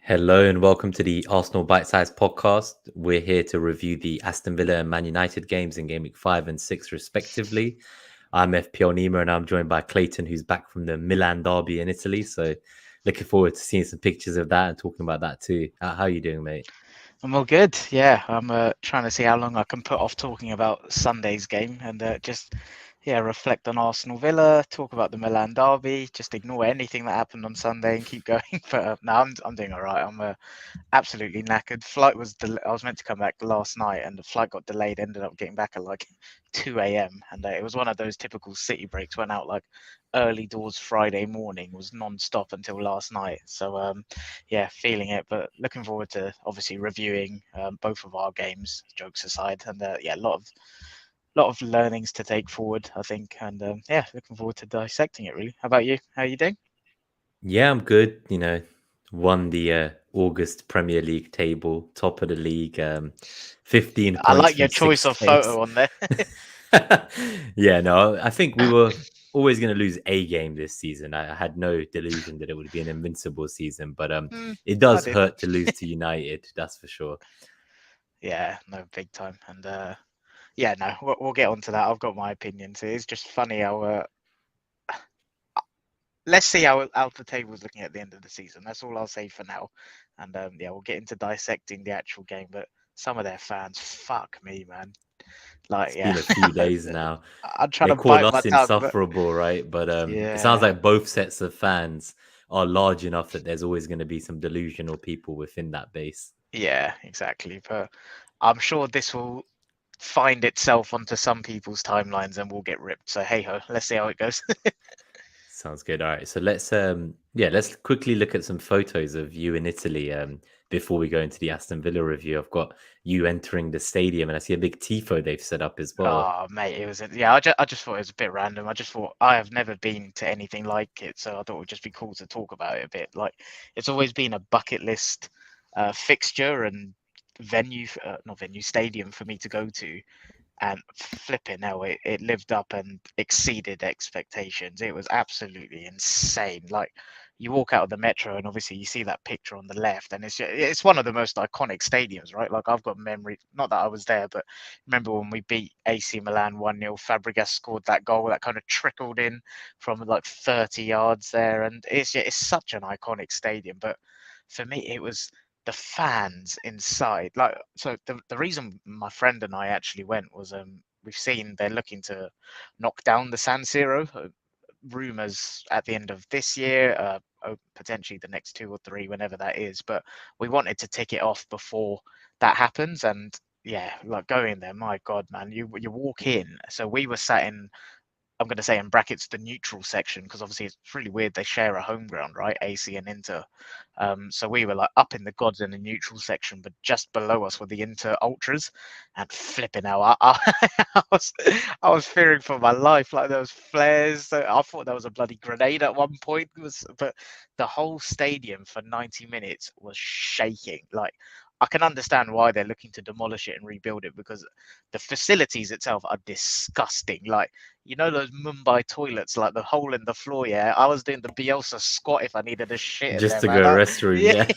Hello and welcome to the Arsenal BiteSize Podcast. We're here to review the Aston Villa and Man United games in Game Week 5 and 6 respectively. I'm FPL Nima and I'm joined by Clayton, who's back from the Milan Derby in Italy. So looking forward to seeing some pictures of that and talking about that too. How are you doing, mate? I'm all good. Yeah, I'm trying to see how long I can put off talking about Sunday's game and reflect on Arsenal Villa, talk about the Milan Derby, just ignore anything that happened on Sunday and keep going. But no, I'm doing all right. I'm absolutely knackered. I was meant to come back last night and the flight got delayed. Ended up getting back at like 2 a.m. and it was one of those typical city breaks. Went out like early doors Friday morning, was non-stop until last night. So feeling it, but looking forward to obviously reviewing both of our games, jokes aside, and a lot of learnings to take forward, I think, and looking forward to dissecting it. Really, how about you? How are you doing? Yeah, I'm good. Won the August Premier League table, top of the league, 15 I points like your from choice six of games. photo on there. Yeah, no, I think we were always going to lose a game this season. I had no delusion that it would be an invincible season, but it I does did. hurt to lose to United, that's for sure. Yeah, no, big time, and no, we'll get onto that. I've got my opinions. It's just funny how let's see how the table's looking at the end of the season. That's all I'll say for now. And we'll get into dissecting the actual game. But some of their fans, fuck me, man. Like, It's yeah, been a few days now. I'm trying They to call bite my us tongue, but insufferable, right? But it sounds yeah, like both sets of fans are large enough that there's always going to be some delusional people within that base. yeah, exactly. But I'm sure this will find itself onto some people's timelines and we'll get ripped. So hey ho, let's see how it goes. Sounds good. All right. So let's quickly look at some photos of you in Italy before we go into the Aston Villa review. I've got you entering the stadium and I see a big tifo they've set up as well. Oh, mate, it was I just thought it was a bit random. I just thought I have never been to anything like it, so I thought it would just be cool to talk about it a bit. Like it's always been a bucket list fixture and not venue, stadium for me to go to, and flipping hell, it lived up and exceeded expectations. It was absolutely insane. Like you walk out of the metro and obviously you see that picture on the left, and it's one of the most iconic stadiums, right? Like I've got memory, not that I was there, but remember when we beat AC Milan 1-0, Fabregas scored that goal that kind of trickled in from like 30 yards there, and it's such an iconic stadium. But for me, it was the fans inside. Like, so the reason my friend and I actually went was we've seen they're looking to knock down the San Siro. Rumors at the end of this year, potentially the next 2 or 3, whenever that is. But we wanted to tick it off before that happens. And yeah, like going there, my God, man, you walk in. So we were sat in, I'm going to say in brackets, the neutral section, because obviously it's really weird. They share a home ground, right? AC and Inter. So we were like up in the gods in the neutral section, but just below us were the Inter ultras, and flipping out, I was fearing for my life. Like there was flares. So I thought there was a bloody grenade at one point. But the whole stadium for 90 minutes was shaking. Like I can understand why they're looking to demolish it and rebuild it, because the facilities itself are disgusting. Like, you know those Mumbai toilets, like the hole in the floor. Yeah, I was doing the Bielsa squat if I needed a shit in Just there, to man. go restroom, Yeah.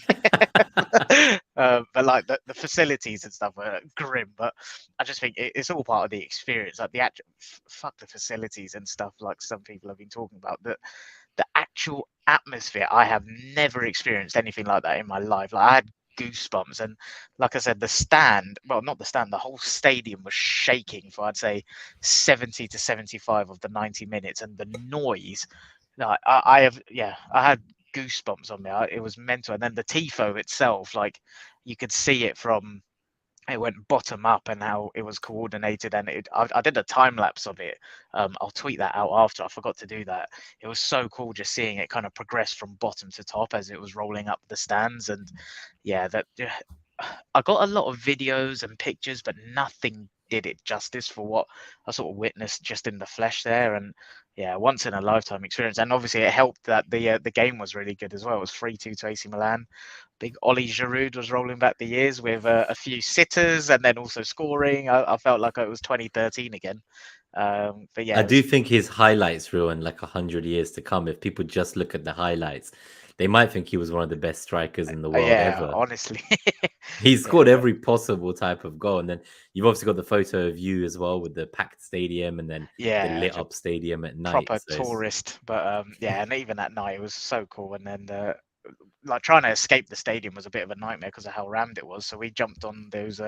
yeah. But like the facilities and stuff are grim. But I just think it's all part of the experience. Like the actual fuck the facilities and stuff. Like some people have been talking about the actual atmosphere. I have never experienced anything like that in my life. Like I had goosebumps, and like I said, the stand, well, not the stand, the whole stadium was shaking for I'd say 70 to 75 of the 90 minutes, and the noise. Like I had goosebumps on me. It was mental, and then the tifo itself, like you could see it from, it went bottom up and how it was coordinated, and I did a time lapse of it. I'll tweet that out after. I forgot to do that. It was so cool just seeing it kind of progress from bottom to top as it was rolling up the stands. And yeah, I got a lot of videos and pictures, but nothing did it justice for what I sort of witnessed just in the flesh there. And yeah, once in a lifetime experience. And obviously it helped that the game was really good as well. It was 3-2 to AC Milan. Big Ollie Giroud was rolling back the years with a few sitters and then also scoring. I felt like it was 2013 again. But yeah, I it was. do think his highlights reel in like 100 years to come. If people just look at the highlights, they might think he was one of the best strikers in the world Yeah, ever. honestly. He Yeah, scored every possible type of goal. And then you've obviously got the photo of you as well with the packed stadium and then the yeah, lit up stadium at night. proper So it's, tourist. But yeah, and even at night it was so cool. And then like trying to escape the stadium was a bit of a nightmare because of how rammed it was. So we jumped on those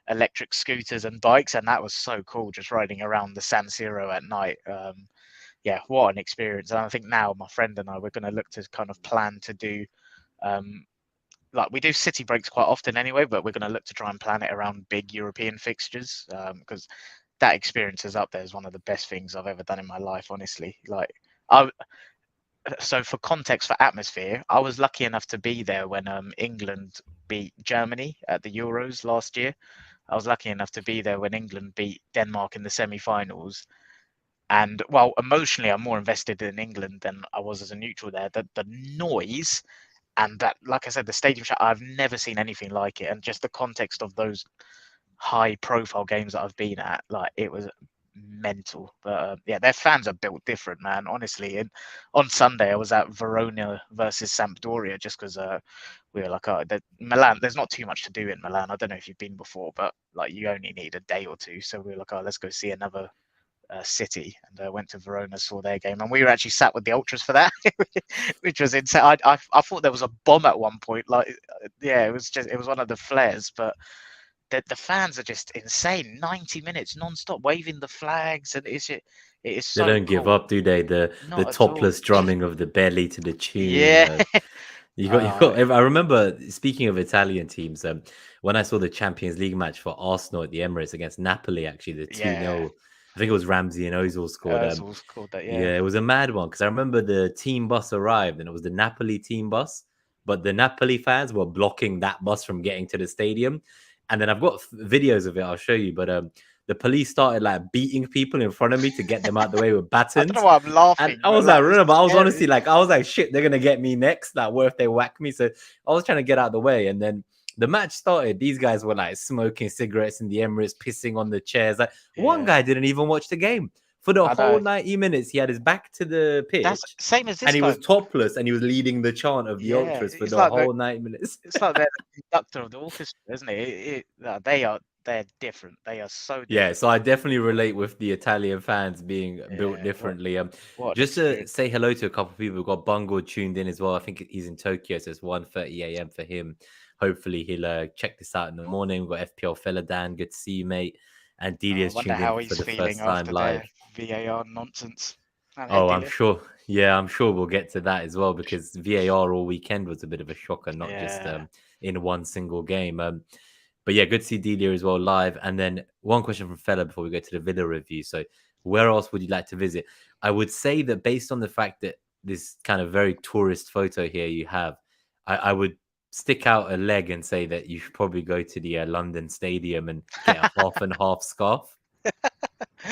electric scooters and bikes, and that was so cool, just riding around the San Siro at night. Yeah, what an experience! And I think now my friend and I we're going to look to kind of plan to do. Like we do city breaks quite often anyway, but we're going to look to try and plan it around big European fixtures because that experience is up there as one of the best things I've ever done in my life. Honestly, like I so for context for atmosphere, I was lucky enough to be there when England beat Germany at the Euros last year. I was lucky enough to be there when England beat Denmark in the semi-finals. And well, emotionally, I'm more invested in England than I was as a neutral there. The noise and that, like I said, the stadium shout, I've never seen anything like it. And just the context of those high-profile games that I've been at, like it was mental. But yeah, their fans are built different, man. Honestly, and on Sunday I was at Verona versus Sampdoria just because we were like, oh, Milan. There's not too much to do in Milan. I don't know if you've been before, but like you only need a day or two. So we were like, oh, let's go see another city, and went to Verona, saw their game, and we were actually sat with the ultras for that, which was insane. I thought there was a bomb at one point. Like, yeah, it was one of the flares, but the fans are just insane. 90 minutes non-stop waving the flags, and it is they so don't give cool. up, do they? The Not at all. topless drumming of the belly to the tune. Yeah. You got. I remember speaking of Italian teams. When I saw the Champions League match for Arsenal at the Emirates against Napoli, actually the 2-0. Yeah. I think it was Ramsey and Ozil scored. Ozil's called that. Yeah. Yeah, it was a mad one because I remember the team bus arrived and it was the Napoli team bus, but the Napoli fans were blocking that bus from getting to the stadium. And then I've got videos of it. I'll show you. But the police started like beating people in front of me to get them out the way with I don't batons. know why I'm laughing. And I was like, like, remember, I was scary. honestly like, I was like, shit, they're gonna get me next. Like, what if they whack me? So I was trying to get out of the way, and then the match started. These guys were like smoking cigarettes in the Emirates, pissing on the chairs. Like one guy didn't even watch the game for the whole 90 minutes. He had his back to the pitch. That's same as this and he guy. was topless, and he was leading the chant of the ultras for the whole 90 minutes. It's like they're the conductor of the orchestra, isn't it? They're different. They are so different. Yeah, so I definitely relate with the Italian fans being built differently. Just to say hello to a couple of people. We've got Bungo tuned in as well. I think he's in Tokyo, so it's 1:30 a.m. for him. Hopefully he'll check this out in the morning. We've got FPL Feladan. Good to see you, mate. And Delia's tuned in for the first time live. VAR nonsense. Oh, I'm sure. Yeah, I'm sure we'll get to that as well because VAR all weekend was a bit of a shocker, not just in one single game. But yeah, good to see Delia as well live. And then one question from Fella before we go to the Villa review. So where else would you like to visit? I would say that based on the fact that this kind of very tourist photo here you have, I would stick out a leg and say that you should probably go to the London Stadium and get a half and half scarf.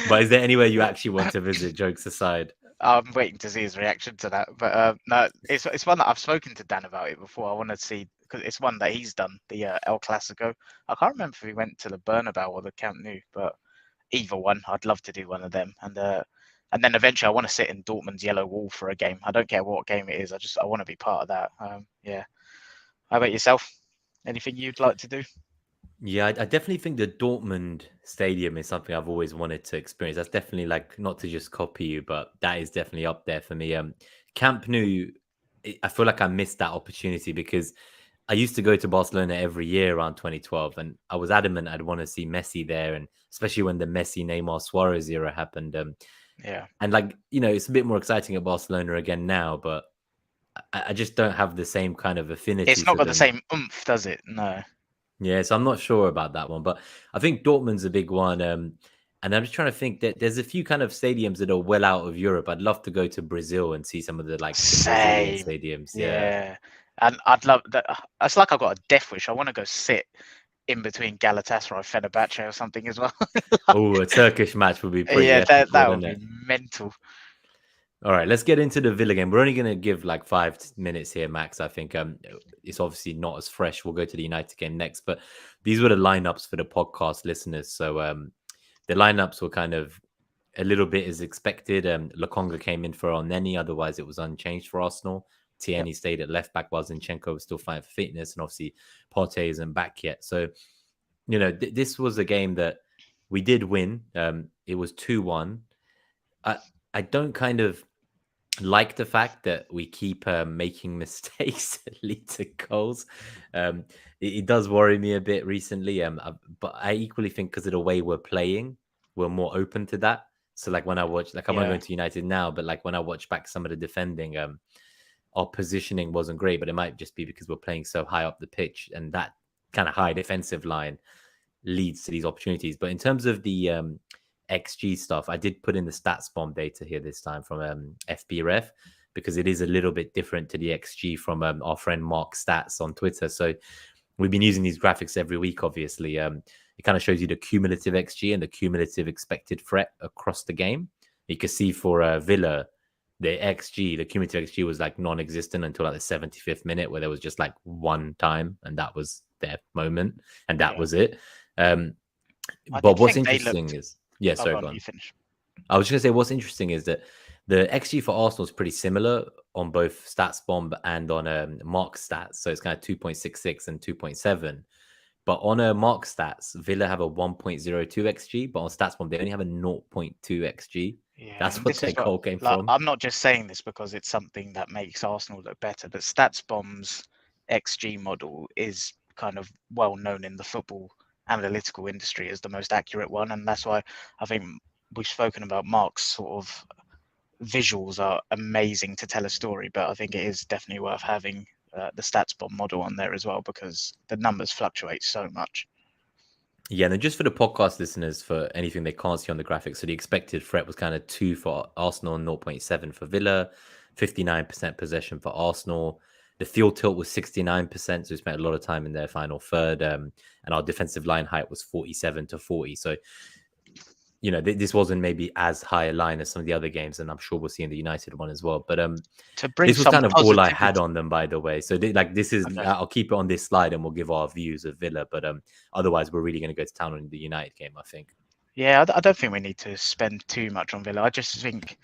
But is there anywhere you actually want to visit, jokes aside? I'm waiting to see his reaction to that. But no, it's one that I've spoken to Dan about it before. I want to see because it's one that he's done, the El Clasico. I can't remember if he went to the Bernabeu or the Camp Nou, but either one, I'd love to do one of them. And then eventually I want to sit in Dortmund's yellow wall for a game. I don't care what game it is. I want to be part of that. Yeah. How about yourself? Anything you'd like to do? Yeah, I definitely think the Dortmund Stadium is something I've always wanted to experience. That's definitely like, not to just copy you, but that is definitely up there for me. Camp Nou, I feel like I missed that opportunity because I used to go to Barcelona every year around 2012, and I was adamant I'd want to see Messi there, and especially when the Messi, Neymar, Suarez era happened. Yeah, and like, you know, it's a bit more exciting at Barcelona again now, but I just don't have the same kind of affinity. It's not got the same oomph, does it? No. Yeah, so I'm not sure about that one, but I think Dortmund's a big one. And I'm just trying to think that there's a few kind of stadiums that are well out of Europe. I'd love to go to Brazil and see some of the the Brazilian stadiums. Yeah. And I'd love that. It's like I've got a death wish. I want to go sit in between Galatasaray and Fenerbahce or something as well. Oh, a Turkish match would be pretty epic, that would be mental. All right, let's get into the Villa game. We're only going to give like 5 minutes here, Max. I think it's obviously not as fresh. We'll go to the United game next, but these were the lineups for the podcast listeners. So the lineups were kind of a little bit as expected. Lokonga came in for Elneny, otherwise it was unchanged for Arsenal. Tierney stayed at left back while Zinchenko was still fighting for fitness, and obviously Partey isn't back yet. So, this was a game that we did win. It was 2-1. I don't kind of like the fact that we keep making mistakes that lead to goals. It does worry me a bit recently. But I equally think because of the way we're playing, we're more open to that. So like when I watch, like I'm not going to United now, but like when I watch back some of the defending, our positioning wasn't great, but it might just be because we're playing so high up the pitch, and that kind of high defensive line leads to these opportunities. But in terms of the XG stuff, I did put in the stats bomb data here this time from FBref, because it is a little bit different to the XG from our friend Mark Stats on Twitter. So we've been using these graphics every week, obviously. It kind of shows you the cumulative XG and the cumulative expected threat across the game. You can see for Villa, the cumulative XG was like non-existent until like the 75th minute, where there was just like one time, and that was their moment, and that was it. But what's interesting is... Yeah, sorry, go on. You finish. I was just going to say, what's interesting is that the XG for Arsenal is pretty similar on both StatsBomb and on Mark Stats. So it's kind of 2.66 and 2.7. But on a Mark Stats, Villa have a 1.02 XG, but on StatsBomb, they only have a 0.2 XG. Yeah, that's what their goal came from. I'm not just saying this because it's something that makes Arsenal look better, but StatsBomb's XG model is kind of well known in the football analytical industry as the most accurate one, and that's why I think we've spoken about Mark's sort of visuals are amazing to tell a story, but I think it is definitely worth having the StatsBomb model on there as well, because the numbers fluctuate so much. Yeah, and then just for the podcast listeners, for anything they can't see on the graphics, so the expected threat was kind of 2 for Arsenal and 0.7 for Villa, 59% possession for Arsenal. The field tilt was 69%, so we spent a lot of time in their final third, and our defensive line height was 47-40. So, this wasn't maybe as high a line as some of the other games, and I'm sure we'll see in the United one as well. But this was kind of all I had on them, by the way. So this is, okay. I'll keep it on this slide, and we'll give our views of Villa. But otherwise, we're really going to go to town on the United game, I think. Yeah, I don't think we need to spend too much on Villa. I just think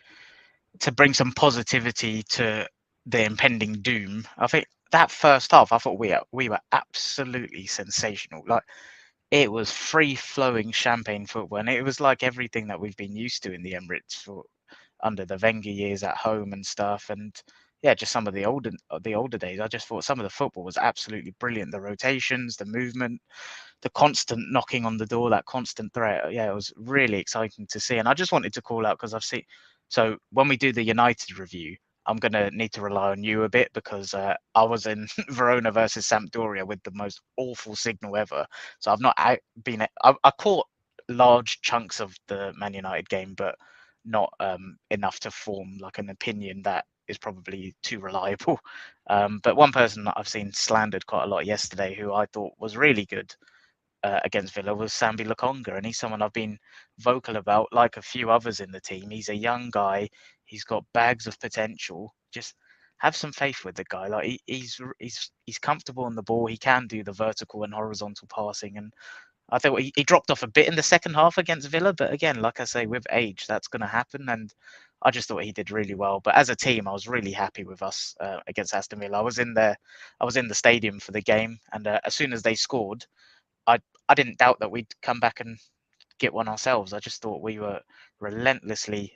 to bring some positivity to the impending doom, I think that first half, I thought we were absolutely sensational. Like, it was free-flowing champagne football, and it was like everything that we've been used to in the Emirates under the Wenger years at home and stuff. And yeah, just some of the older days, I just thought some of the football was absolutely brilliant. The rotations, the movement, the constant knocking on the door, that constant threat. Yeah, it was really exciting to see. And I just wanted to call out, because I've seen, so when we do the United review, I'm going to need to rely on you a bit, because I was in Verona versus Sampdoria with the most awful signal ever. So I've not been... I caught large chunks of the Man United game, but not enough to form like an opinion that is probably too reliable. But one person that I've seen slandered quite a lot yesterday, who I thought was really good against Villa, was Sambi Lokonga, and he's someone I've been vocal about, like a few others in the team. He's a young guy. He's got bags of potential. Just have some faith with the guy. Like he's comfortable on the ball. He can do the vertical and horizontal passing. And I thought he dropped off a bit in the second half against Villa. But again, like I say, with age, that's going to happen. And I just thought he did really well. But as a team, I was really happy with us against Aston Villa. I was in the stadium for the game, and as soon as they scored, I didn't doubt that we'd come back and get one ourselves. I just thought we were relentlessly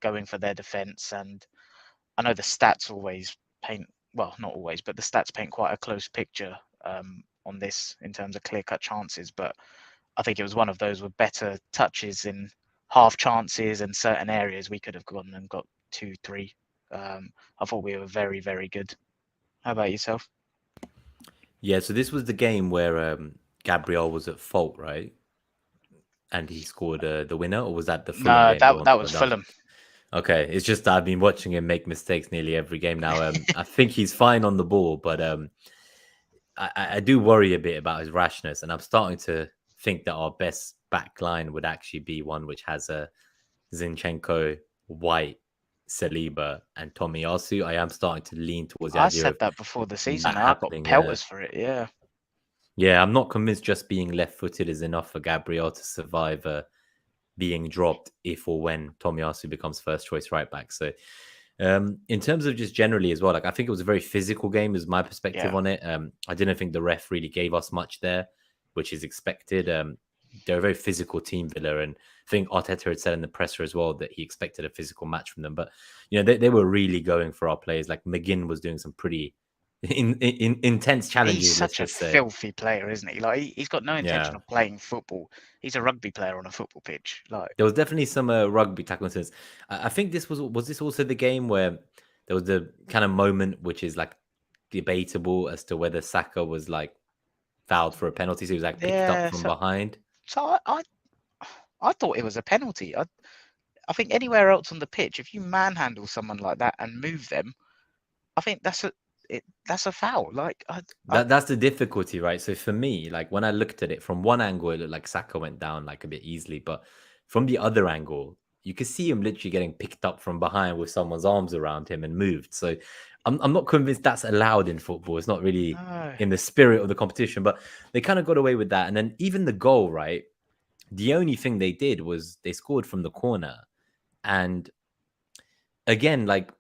going for their defence. And I know the stats always paint, well, not always, but the stats paint quite a close picture on this in terms of clear-cut chances. But I think it was one of those with better touches in half chances and certain areas. We could have gone and got 2-3. I thought we were very, very good. How about yourself? Yeah, so this was the game where Gabriel was at fault, right? And he scored the winner, or was that the Fulham game? No, that was Fulham. Okay, it's just I've been watching him make mistakes nearly every game now. I think he's fine on the ball, but I do worry a bit about his rashness, and I'm starting to think that our best back line would actually be one which has a Zinchenko, White, Saliba, and Tomiyasu. I am starting to lean towards the idea. I said that before the season. I got pelters for it. Yeah. Yeah, I'm not convinced just being left-footed is enough for Gabriel to survive being dropped if or when Tomiyasu becomes first-choice right-back. So In terms of just generally as well, like I think it was a very physical game, is my perspective Yeah. on it. I didn't think the ref really gave us much there, which is expected. They're a very physical team, Villa, and I think Arteta had said in the presser as well that he expected a physical match from them. But they were really going for our players. Like McGinn was doing some pretty intense He's challenges, let's such a just say. filthy player, isn't he? Like he's got no intention Yeah. of playing football. He's a rugby player on a football pitch. Like There was definitely some rugby tackle incidents. I think this was this also the game where there was the kind of moment which is like debatable as to whether Saka was like fouled for a penalty. So he was like picked up yeah, from so behind. I thought it was a penalty. I think anywhere else on the pitch, if you manhandle someone like that and move them, I think that's a foul. Like That's the difficulty, right? So for me, like when I looked at it from one angle, it looked like Saka went down like a bit easily, but from the other angle, you could see him literally getting picked up from behind with someone's arms around him and moved. So I'm not convinced that's allowed in football. It's not really no, in the spirit of the competition, but they kind of got away with that. And then even the goal, right? The only thing they did was they scored from the corner. And again, like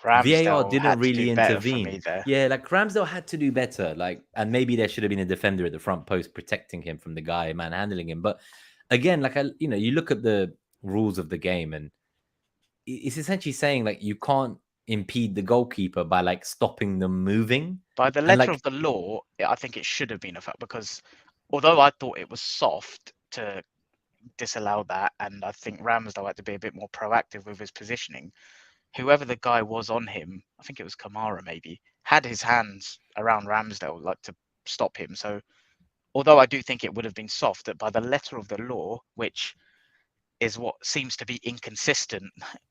VAR Ramsdale didn't had to do really better for intervene. me there. Yeah, like Ramsdale had to do better. Like, and maybe there should have been a defender at the front post protecting him from the guy manhandling him. But again, like you look at the rules of the game, and it's essentially saying like you can't impede the goalkeeper by like stopping them moving. By the And letter like, of the law, I think it should have been a foul because although I thought it was soft to disallow that, and I think Ramsdale had to be a bit more proactive with his positioning. Whoever the guy was on him, I think it was Kamara maybe, had his hands around Ramsdale like to stop him. So although I do think it would have been soft, that by the letter of the law, which is what seems to be inconsistent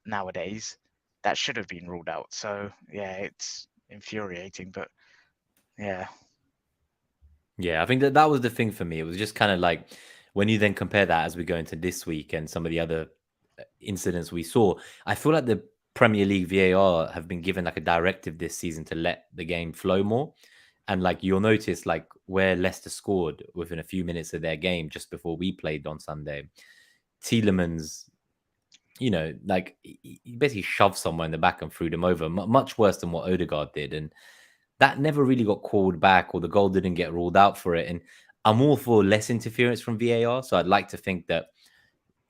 nowadays, that should have been ruled out. So yeah, it's infuriating, but yeah. yeah, I think that was the thing for me. It was just kind of like when you then compare that as we go into this week and some of the other incidents we saw, I feel like the Premier League VAR have been given like a directive this season to let the game flow more. And like you'll notice, like where Leicester scored within a few minutes of their game just before we played on Sunday, Tielemans, like he basically shoved someone in the back and threw them over, much worse than what Odegaard did. And that never really got called back, or the goal didn't get ruled out for it. And I'm all for less interference from VAR. So I'd like to think that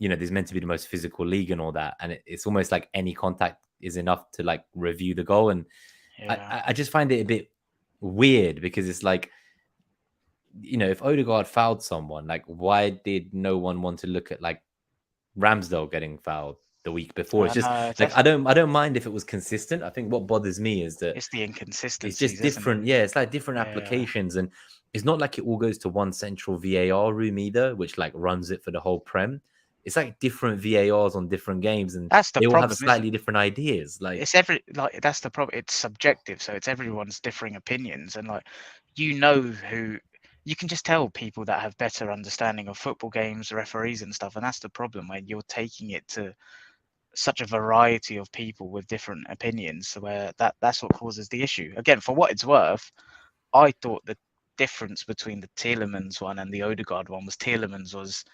there's meant to be the most physical league and all that. And it's almost like any contact is enough to like review the goal. And Yeah. I just find it a bit weird because it's like, if Odegaard fouled someone, like why did no one want to look at like Ramsdale getting fouled the week before? It's I just know like I don't mind if it was consistent. I think what bothers me is that it's the it's just inconsistencies, isn't it? different. Yeah, it's like different Yeah. applications, and it's not like it all goes to one central VAR room either, which like runs it for the whole Prem. It's like different VARs on different games, and That's the they all have problem, isn't slightly different ideas. Like, it's that's the problem. It's subjective, so it's everyone's differing opinions, and like who you can just tell people that have better understanding of football games, referees and stuff, and that's the problem when you're taking it to such a variety of people with different opinions, where that's what causes the issue. Again, for what it's worth, I thought the difference between the Tielemans one and the Odegaard one was Tielemans was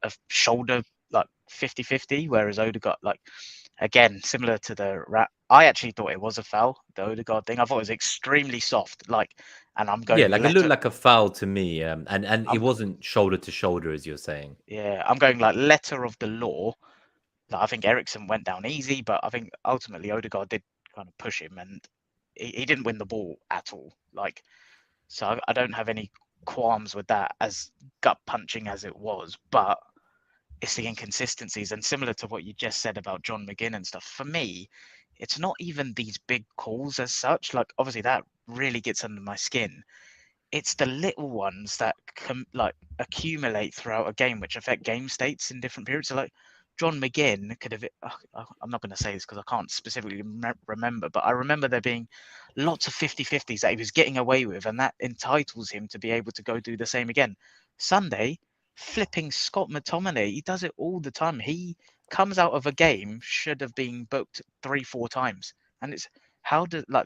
a shoulder like 50-50, whereas Odegaard, like again, similar to I actually thought it was a foul, the Odegaard thing. I thought it was extremely soft, like, and I'm yeah, going like it looked letter. like a foul to me, and it I'm wasn't shoulder to shoulder as you're saying. yeah, I'm going like letter of the law. Like, I think Ericsson went down easy, but I think ultimately Odegaard did kind of push him, and he didn't win the ball at all. Like, so I don't have any qualms with that, as gut punching as it was, but it's the inconsistencies, and similar to what you just said about John McGinn and stuff. For me, it's not even these big calls as such. Like obviously that really gets under my skin. It's the little ones that like accumulate throughout a game, which affect game states in different periods. So like John McGinn could have. I'm not going to say this because I can't specifically remember, but I remember there being lots of 50-50s that he was getting away with, and that entitles him to be able to go do the same again. Sunday, flipping Scott McTominay, he does it all the time. He comes out of a game should have been booked 3-4 times, and it's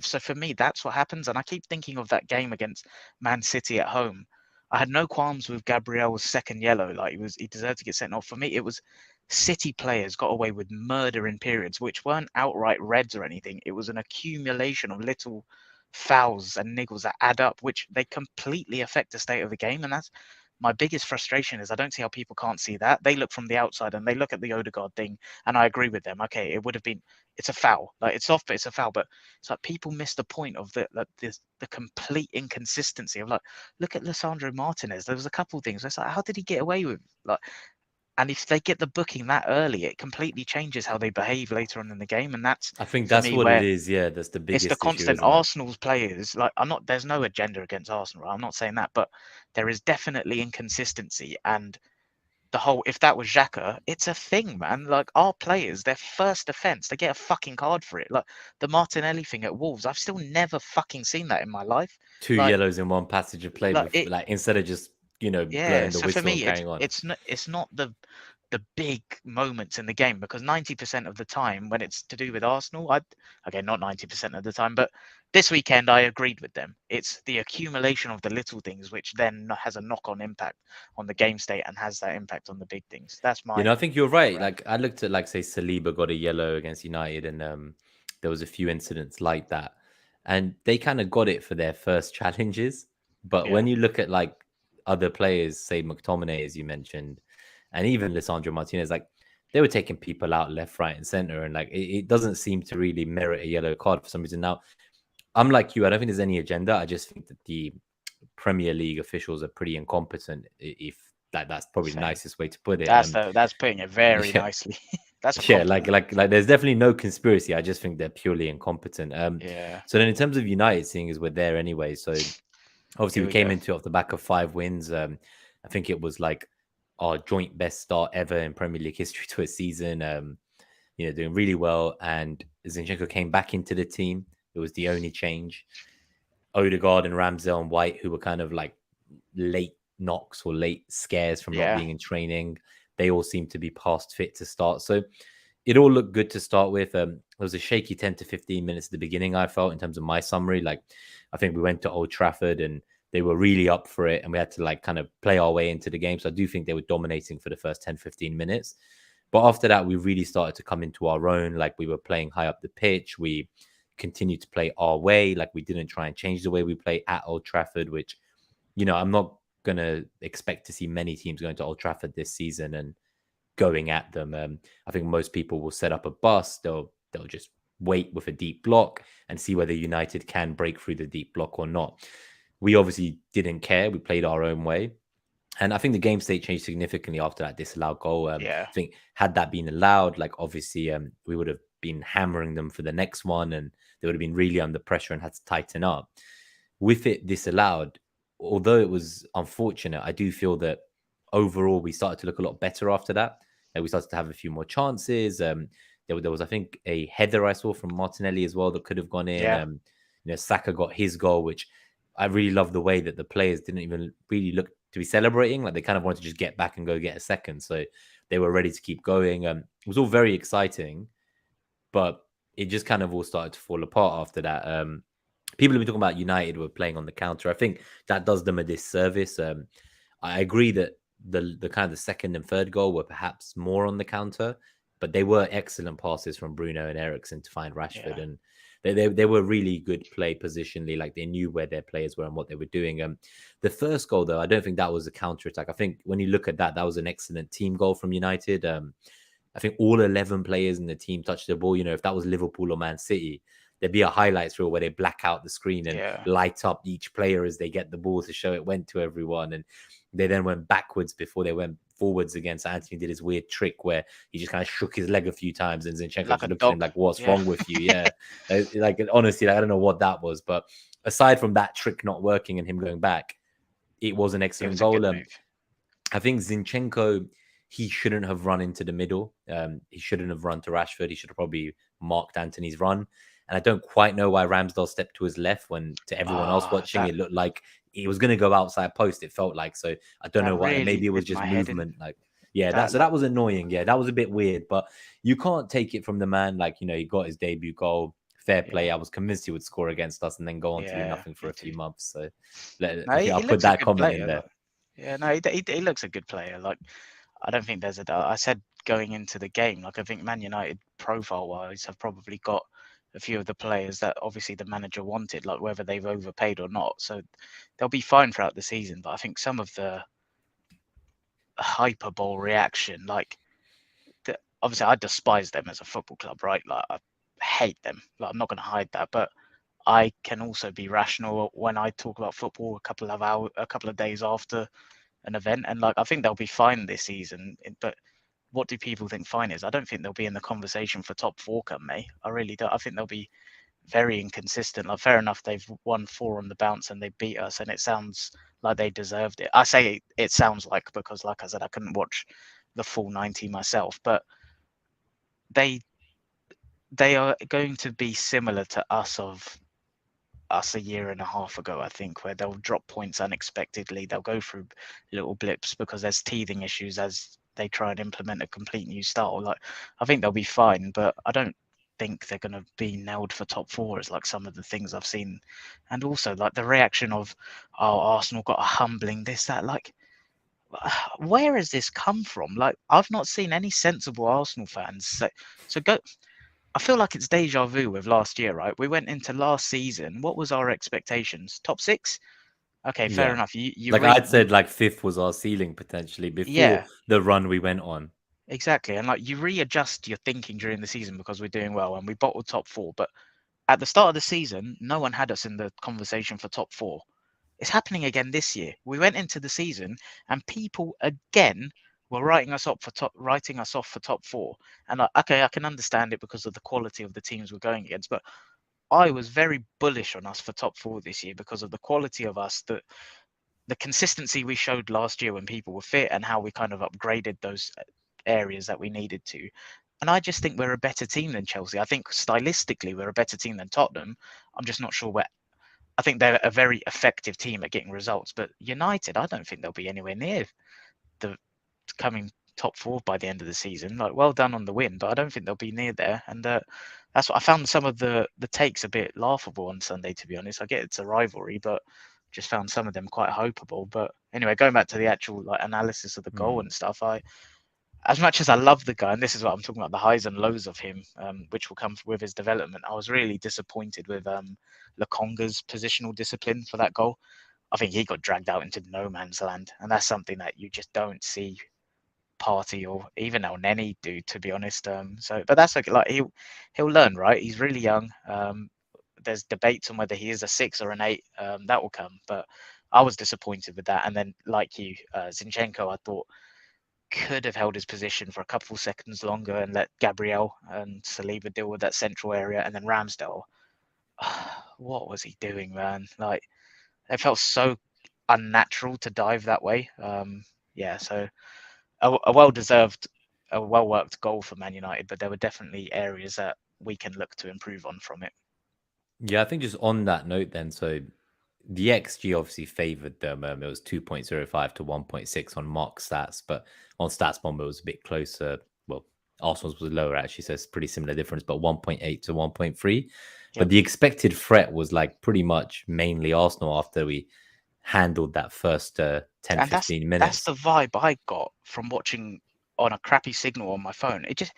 so for me that's what happens. And I keep thinking of that game against Man City at home I had no qualms with Gabriel's second yellow. Like he deserved to get sent off. For me, it was City players got away with murder in periods, which weren't outright reds or anything. It was an accumulation of little fouls and niggles that add up, which they completely affect the state of the game. And that's my biggest frustration is I don't see how people can't see that. They look from the outside and they look at the Odegaard thing, and I agree with them. Okay, it would have been, it's a foul. Like it's soft, but it's a foul. But it's like people miss the point of the complete inconsistency of like, look at Lisandro Martinez. There was a couple of things. It's like, how did he get away with like? And if they get the booking that early, it completely changes how they behave later on in the game. And that's, I think for that's me, what it where is. Yeah, that's the it's the biggest issue, constant isn't it? Arsenal's players. Like there's no agenda against Arsenal. I'm not saying that, but there is definitely inconsistency. And the whole, if that was Xhaka, it's a thing, man. Like our players, their first offense, they get a fucking card for it. Like the Martinelli thing at Wolves, I've still never fucking seen that in my life. Two Like, yellows in one passage of play, like it, like instead of just yeah. blowing the So for whistle and me, carrying on. it's not the big moments in the game, because 90% of the time when it's to do with Arsenal, okay, not 90% of the time, but this weekend I agreed with them. It's the accumulation of the little things which then has a knock-on impact on the game state and has that impact on the big things. That's my I think you're right. rant. Like I looked at, like, say, Saliba got a yellow against United, and there was a few incidents like that, and they kind of got it for their first challenges. But Yeah, when you look at like other players, say McTominay, as you mentioned, and even Lisandro Martinez, like they were taking people out left, right, and center, and like it doesn't seem to really merit a yellow card for some reason. Now, I'm like you. I don't think there's any agenda. I just think that the Premier League officials are pretty incompetent. If that's probably the same. nicest way to put it. That's putting it very Yeah, nicely. That's a yeah, like compliment. there's definitely no conspiracy. I just think they're purely incompetent. Yeah, So then in terms of United, seeing as we're there anyway, so obviously here we we came go. into it off the back of 5 wins. I think it was like our joint best start ever in Premier League history to a season. Doing really well, and Zinchenko came back into the team. It was the only change. Odegaard and Ramsdale and White, who were kind of like late knocks or late scares from not Yeah, being in training, they all seemed to be past fit to start. So it all looked good to start with. There was a shaky 10 to 15 minutes at the beginning, I felt, in terms of my summary. Like, I think we went to Old Trafford and they were really up for it, and we had to like kind of play our way into the game. So I do think they were dominating for the first 10, 15 minutes. But after that, we really started to come into our own. Like, we were playing high up the pitch. We continued to play our way. Like, we didn't try and change the way we play at Old Trafford, which, I'm not going to expect to see many teams going to Old Trafford this season and going at them. I think most people will set up a bus. They'll just wait with a deep block and see whether United can break through the deep block or not. We obviously didn't care. We played our own way. And I think the game state changed significantly after that disallowed goal. yeah, I think had that been allowed, like obviously we would have been hammering them for the next one, and they would have been really under pressure and had to tighten up. With it disallowed, although it was unfortunate, I do feel that overall we started to look a lot better after that. And we started to have a few more chances. There was, I think, a header I saw from Martinelli as well that could have gone in. yeah. Saka got his goal, which I really love the way that the players didn't even really look to be celebrating. Like, they kind of wanted to just get back and go get a second. So they were ready to keep going. It was all very exciting, but it just kind of all started to fall apart after that. People have been talking about United were playing on the counter. I think that does them a disservice. I agree that the kind of the second and third goal were perhaps more on the counter, but they were excellent passes from Bruno and Ericsson to find Rashford, Yeah. and they were really good play positionally. Like, they knew where their players were and what they were doing. The first goal, though, I don't think that was a counter attack. I think when you look at that, that was an excellent team goal from United. I think all 11 players in the team touched the ball. If that was Liverpool or Man City, there'd be a highlights reel where they black out the screen and Yeah, light up each player as they get the ball to show it went to everyone. And they then went backwards before they went forwards again. So Anthony did his weird trick where he just kind of shook his leg a few times, and Zinchenko like just a looked at him dog. like, "What's Yeah, wrong with you?" Yeah, like honestly, like, I don't know what that was, but aside from that trick not working and him going back, it was an it excellent was a good goal. move. I think Zinchenko, he shouldn't have run into the middle. He shouldn't have run to Rashford. He should have probably marked Anthony's run. And I don't quite know why Ramsdale stepped to his left when, to everyone else watching, That it looked like he was going to go outside post. It felt like. So I don't know that why. really Maybe it was did just my head in. movement. Like, yeah, That that was annoying. Yeah, that was a bit weird. But you can't take it from the man. Like, he got his debut goal. Fair play. yeah, I was convinced he would score against us and then go on to do yeah, nothing for me a too. few months. So No, I'll he put looks a that good comment in player. there. Like, Yeah, no, he looks a good player. Like, I don't think there's a doubt. I said going into the game, like, I think Man United profile-wise have probably got a few of the players that obviously the manager wanted, like whether they've overpaid or not. So they'll be fine throughout the season. But I think some of the hyperbole reaction, like, obviously I despise them as a football club, right? Like, I hate them. Like, I'm not going to hide that, but I can also be rational when I talk about football a couple of days after an event, and like I think they'll be fine this season. But what do people think fine is? I don't think they'll be in the conversation for top four come May. I really don't. I think they'll be very inconsistent. Like, fair enough, they've won four on the bounce and they beat us, and it sounds like they deserved it. I say it sounds like, because, like I said, I couldn't watch the full 90 myself, but they they are going to be similar to us a year and a half ago, I think, where they'll drop points unexpectedly. They'll go through little blips because there's teething issues as they try and implement a complete new style. Like, I think they'll be fine, but I don't think they're going to be nailed for top four as like some of the things I've seen. And also, like, the reaction of, oh, Arsenal got a humbling this, that, like, where has this come from? Like, I've not seen any sensible Arsenal fans say, so go. I feel like it's deja vu with last year, right? We went into last season. What was our expectations? Top six? Okay, fair Yeah. enough. You Like re I'd said, like fifth was our ceiling potentially before Yeah, the run we went on. exactly. And like, you readjust your thinking during the season because we're doing well and we bottled top four. But at the start of the season, no one had us in the conversation for top four. It's happening again this year. We went into the season and people again were writing us off for top four. And like, okay, I can understand it because of the quality of the teams we're going against, but I was very bullish on us for top four this year because of the quality of us, the consistency we showed last year when people were fit, and how we kind of upgraded those areas that we needed to. And I just think we're a better team than Chelsea. I think stylistically we're a better team than Tottenham. I'm just not sure where. I think they're a very effective team at getting results, but United, I don't think they'll be anywhere near the coming top four by the end of the season. Like, well done on the win, but I don't think they'll be near there. And that's what I found some of the takes a bit laughable on Sunday, to be honest. I get it's a rivalry, but just found some of them quite hopeable. But anyway, going back to the actual like analysis of the goal Hmm. and stuff, as much as I love the guy, and this is what I'm talking about, the highs and lows of him, which will come with his development, I was really disappointed with Lokonga's positional discipline for that goal. I think he got dragged out into no man's land, and that's something that you just don't see Party or even El Neni do, to be honest. But that's okay. Like, he'll learn, right? He's really young. There's debates on whether he is a 6 or an 8. That will come, but I was disappointed with that. And then, like you, Zinchenko, I thought could have held his position for a couple of seconds longer and let Gabriel and Saliba deal with that central area. And then Ramsdale, what was he doing, man? Like, it felt so unnatural to dive that way. Yeah, so a well-deserved, a well-worked goal for Man United, but there were definitely areas that we can look to improve on from it. Yeah, I think just on that note, then, so the XG obviously favored them. It was 2.05 to 1.6 on Mark stats, but on Stats Bomb, it was a bit closer. Well, Arsenal's was lower actually, so it's pretty similar difference, but 1.8 to 1.3. But Yep. the expected threat was like pretty much mainly Arsenal after we handled that first 10, And 15 that's minutes. the vibe I got from watching on a crappy signal on my phone. It just,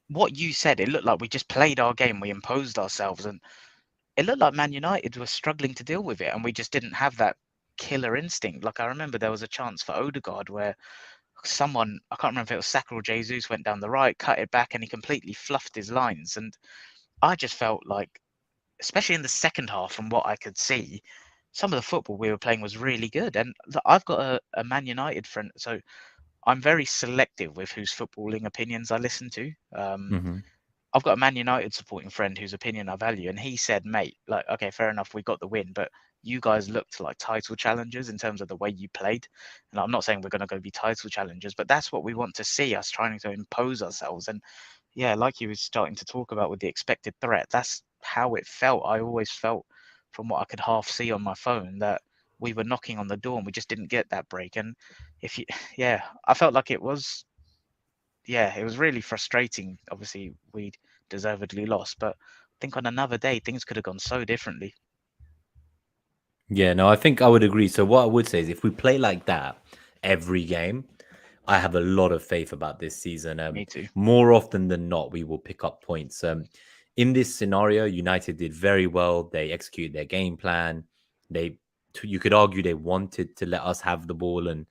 what you said, it looked like we just played our game, we imposed ourselves, and it looked like Man United was struggling to deal with it, and we just didn't have that killer instinct. Like, I remember there was a chance for Odegaard where someone, I can't remember if it was Saka or Jesus, went down the right, cut it back, and he completely fluffed his lines. And I just felt like, especially in the second half, from what I could see, some of the football we were playing was really good. And I've got a Man United friend, so I'm very selective with whose footballing opinions I listen to. Hmm. I've got a Man United supporting friend whose opinion I value, and he said, "Mate, like, okay, fair enough, we got the win, but you guys looked like title challengers in terms of the way you played." And I'm not saying we're going to go be title challengers, but that's what we want to see, us trying to impose ourselves. And yeah, like you were starting to talk about with the expected threat, that's how it felt. I always felt, from what I could half see on my phone, that we were knocking on the door and we just didn't get that break. And if you, yeah, I felt like it was, yeah, it was really frustrating. Obviously, we deservedly lost, but I think on another day things could have gone so differently. Yeah, no, I think I would agree. So what I would say is if we play like that every game, I have a lot of faith about this season. Me too. More often than not, we will pick up points. In this scenario, United did very well. They executed their game plan. They, you could argue, they wanted to let us have the ball and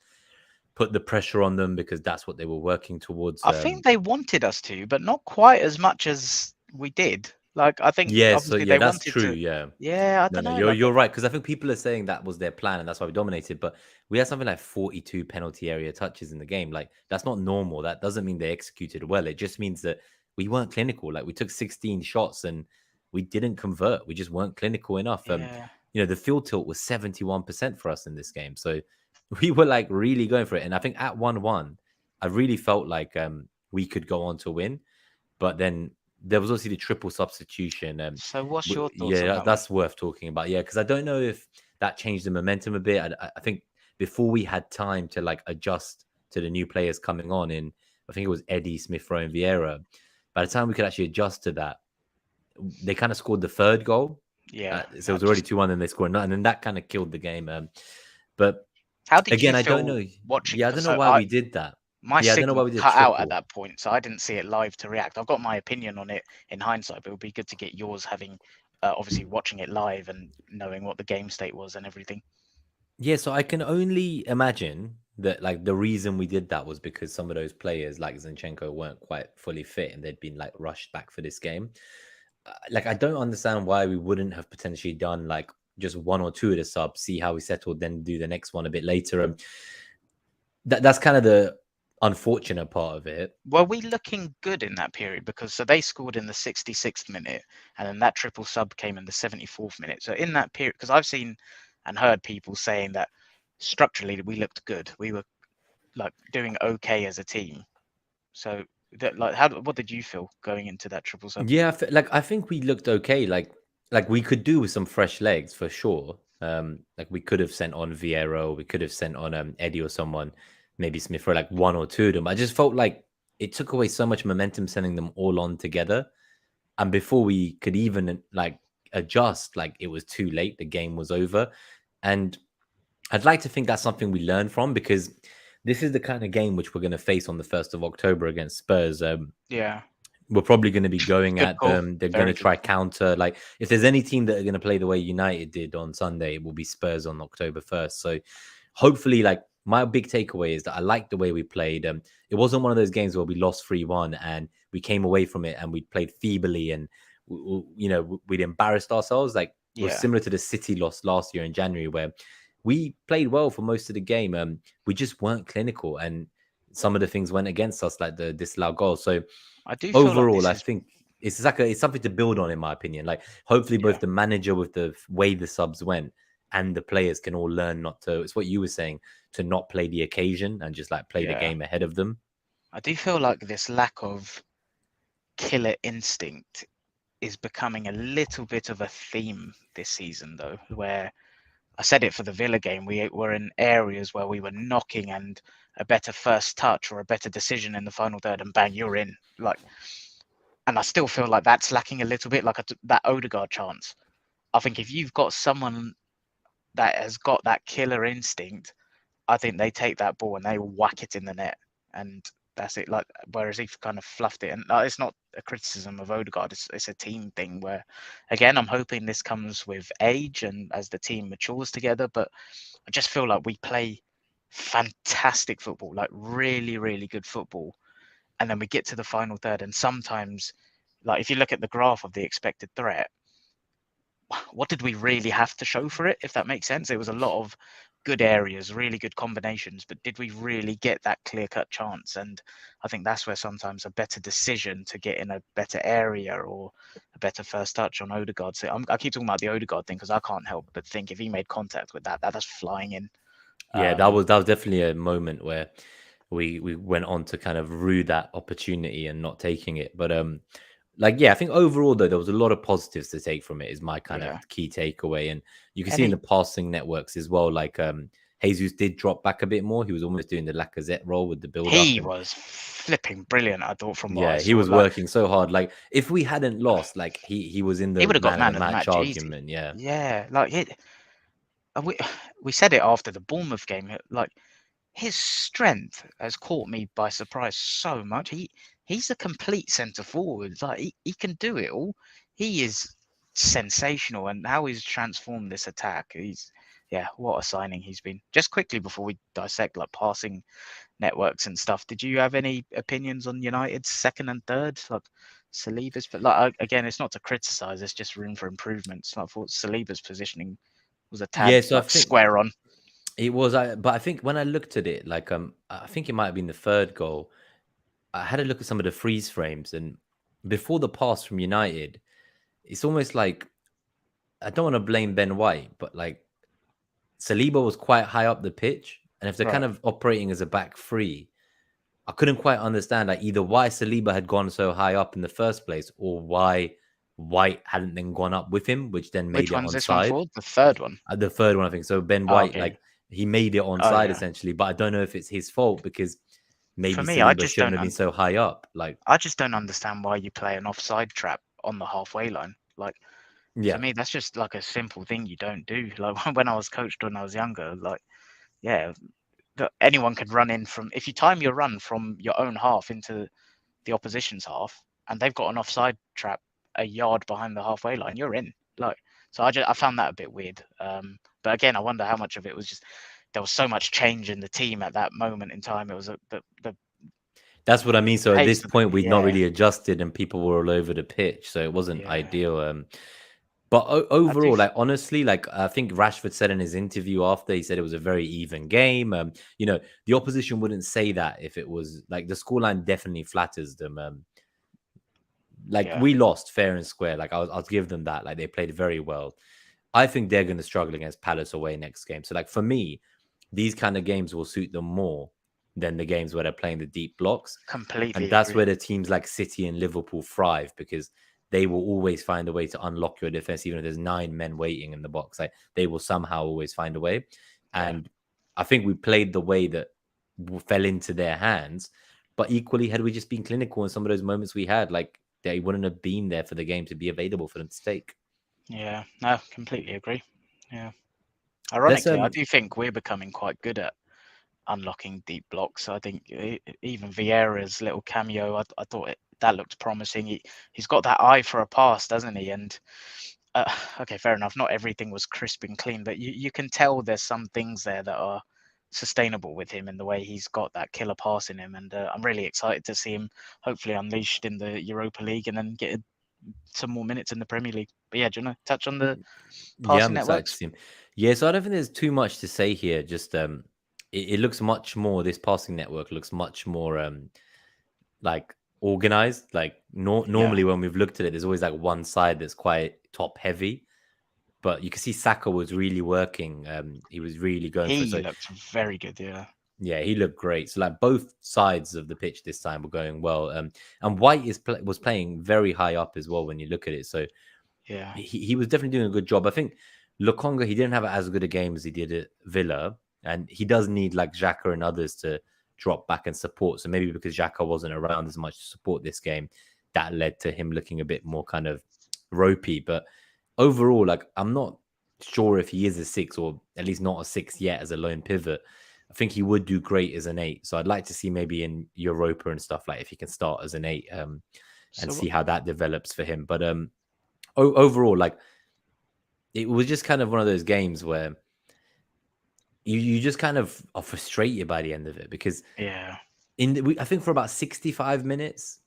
put the pressure on them because that's what they were working towards. I think they wanted us to, but not quite as much as we did. Like, I think Yeah, so obviously yeah, they that's wanted true. to. Yeah. Yeah, I No, don't no, know. you're right because I think people are saying that was their plan and that's why we dominated. But we had something like 42 penalty area touches in the game. Like that's not normal. That doesn't mean they executed well. It just means that we weren't clinical. Like we took 16 shots and we didn't convert. We just weren't clinical enough. Yeah. The field tilt was 71% for us in this game, so we were like really going for it. And I think at 1-1, I really felt like we could go on to win, but then there was also the triple substitution. So, what's your thoughts on Yeah, that one? that's worth talking about. Yeah, because I don't know if that changed the momentum a bit. I think before we had time to like adjust to the new players coming on in, I think it was Eddie, Smith Rowe, and Vieira. By the time we could actually adjust to that, they kind of scored the third goal. Yeah, So it was already 2-1, and they scored none, and then that kind of killed the game. But how did you again, I don't feel know. watching? Yeah, I don't Because know why we did that. my Yeah, I don't know why signal we did cut out at triple. that point, so I didn't see it live to react. I've got my opinion on it in hindsight, but it would be good to get yours, having obviously watching it live and knowing what the game state was and everything. Yeah, so I can only imagine that like the reason we did that was because some of those players like Zinchenko weren't quite fully fit and they'd been like rushed back for this game. Like I don't understand why we wouldn't have potentially done like just one or two of the subs, see how we settled, then do the next one a bit later. That's kind of the unfortunate part of it. Were we looking good in that period? Because so they scored in the 66th minute, and then that triple sub came in the 74th minute. So in that period, because I've seen and heard people saying that structurally we looked good, we were like doing okay as a team. So that like what did you feel going into that triple sub? Yeah, like I think we looked okay. Like we could do with some fresh legs for sure. Like we could have sent on Vieira, or we could have sent on Eddie or someone, maybe Smith for like one or two of them. I just felt like it took away so much momentum sending them all on together, and before we could even like adjust, like it was too late. The game was over, and I'd like to think that's something we learn from because this is the kind of game which we're going to face on the 1st of October against Spurs. Yeah, We're probably going to be going good at call. them. They're going Very to good try call. counter. Like if there's any team that are going to play the way United did on Sunday, it will be Spurs on October 1st. So hopefully, like my big takeaway is that I like the way we played. It wasn't one of those games where we lost 3-1 and we came away from it and we played feebly and we'd embarrassed ourselves. Like it was Yeah, similar to the City loss last year in January where we played well for most of the game. We just weren't clinical and some of the things went against us, like the disallowed goal. So I do feel like overall, this I is think it's something to build on, in my opinion. Like hopefully, yeah. both the manager with the way the subs went and the players can all learn not to. It's what you were saying, to not play the occasion and just like play the Yeah, game ahead of them. I do feel like this lack of killer instinct is becoming a little bit of a theme this season, though, where I said it for the Villa game, we were in areas where we were knocking and a better first touch or a better decision in the final third, and bang, you're in. Like, and I still feel like that's lacking a little bit, like that Odegaard chance. I think if you've got someone that has got that killer instinct, I think they take that ball and they whack it in the net, and that's it. Like, whereas he's kind of fluffed it, and it's not a criticism of Odegaard. It's a team thing where, again, I'm hoping this comes with age and as the team matures together. But I just feel like we play fantastic football, like really, really good football, and then we get to the final third, and sometimes, like if you look at the graph of the expected threat, what did we really have to show for it, if that makes sense? It was a lot of good areas, really good combinations, but did we really get that clear-cut chance? And I think that's where sometimes a better decision to get in a better area or a better first touch on Odegaard. So I keep talking about the Odegaard thing because I can't help but think if he made contact with that's flying in. Yeah, that was definitely a moment where we went on to kind of rue that opportunity and not taking it. But like yeah, I think overall though there was a lot of positives to take from it. Is my kind of Yeah. key takeaway, and you can see in Any the passing networks as well. Like Jesus did drop back a bit more. He was almost doing the Lacazette role with the build up, He and was flipping brilliant, I thought, from what I yeah, he saw. was Like, working so hard. Like if we hadn't lost, like he was in he the would have got man of the man of the match match easy. argument. Yeah. Yeah, like we said it after the Bournemouth game. Like his strength has caught me by surprise so much. He's a complete centre forward. Like he can do it all. He is sensational, and how he's transformed this attack. Yeah, what a signing he's been. Just quickly before we dissect like passing networks and stuff, did you have any opinions on United's second and third? Like Saliba's, but like again, it's not to criticise. It's just room for improvements. I thought Saliba's positioning was a tad Yeah, so I like think square on. it was, but I think when I looked at it, like I think it might have been the third goal. I had a look at some of the freeze frames, and before the pass from United, it's almost like I don't want to blame Ben White, but like Saliba was quite high up the pitch, and if they're kind Right. of operating as a back three, I couldn't quite understand like either why Saliba had gone so high up in the first place, or why White hadn't then gone up with him, which then made Which it one's this one onside. for? The third one. The third one, I think. So Ben Oh, White, okay. like he made it Oh, onside yeah. essentially, but I don't know if it's his fault because For maybe me, I Saliba just shouldn't don't. have been so high up. Like, I just don't understand why you play an offside trap on the halfway line. Like for yeah, me, that's just like a simple thing you don't do. Like when I was coached when I was younger, like yeah, anyone could run in from if you time your run from your own half into the opposition's half, and they've got an offside trap a yard behind the halfway line, you're in. Like so, I found that a bit weird. But again, I wonder how much of it was just there was so much change in the team at that moment in time. It was the that's what I mean. So at pace this of the point, we'd not yeah really adjusted, and people were all over the pitch, so it wasn't yeah. ideal. But I do. overall, like honestly, like I think Rashford said in his interview after, he said it was a very even game. The opposition wouldn't say that if it was like the scoreline definitely flatters them. Like Yeah, we lost fair and square. Like I'll give them that. Like they played very well. I think they're going to struggle against Palace away next game. So like for me, these kind of games will suit them more than the games where they're playing the deep blocks. And completely that's agree. where the teams like City and Liverpool thrive because they will always find a way to unlock your defense, even if there's 9 men waiting in the box. Like they will somehow always find a way. Yeah, And I think we played the way that fell into their hands. But equally, had we just been clinical in some of those moments we had, like they wouldn't have been there for the game to be available for them to take. yeah, no, completely agree. Yeah, Let's ironically, I do think we're becoming quite good at unlocking deep blocks. I think even Vieira's little cameo, I thought that looked promising. He's got that eye for a pass, doesn't he? And okay, fair enough. Not everything was crisp and clean, but you can tell there's some things there that are sustainable with him in the way he's got that killer pass in him. And I'm really excited to see him hopefully unleashed in the Europa League and then get some more minutes in the Premier League. But yeah, do you want to touch on the Yeah, passing I'm excited to networks? see him. Yeah, so I don't think there's too much to say here. Just it looks much more. This passing network looks much more like organized. Like Yeah, normally when we've looked at it, there's always like one side that's quite top heavy. But you can see Saka was really working. He was really going for it. he So looked very good. Yeah, yeah, he looked great. So like both sides of the pitch this time were going well. And White was playing very high up as well when you look at it. So yeah. he was definitely doing a good job. I think Lokonga, he didn't have as good a game as he did at Villa, and he does need like Xhaka and others to drop back and support. So maybe because Xhaka wasn't around as much to support this game, that led to him looking a bit more kind of ropey. But overall, like I'm not sure if he is a 6 or at least not a 6 yet as a lone pivot. I think he would do great as an 8. So I'd like to see maybe in Europa and stuff like if he can start as an 8 and So see how that develops for him. But overall, like it was just kind of one of those games where you just kind of are frustrated by the end of it because yeah, I think for about 65 minutes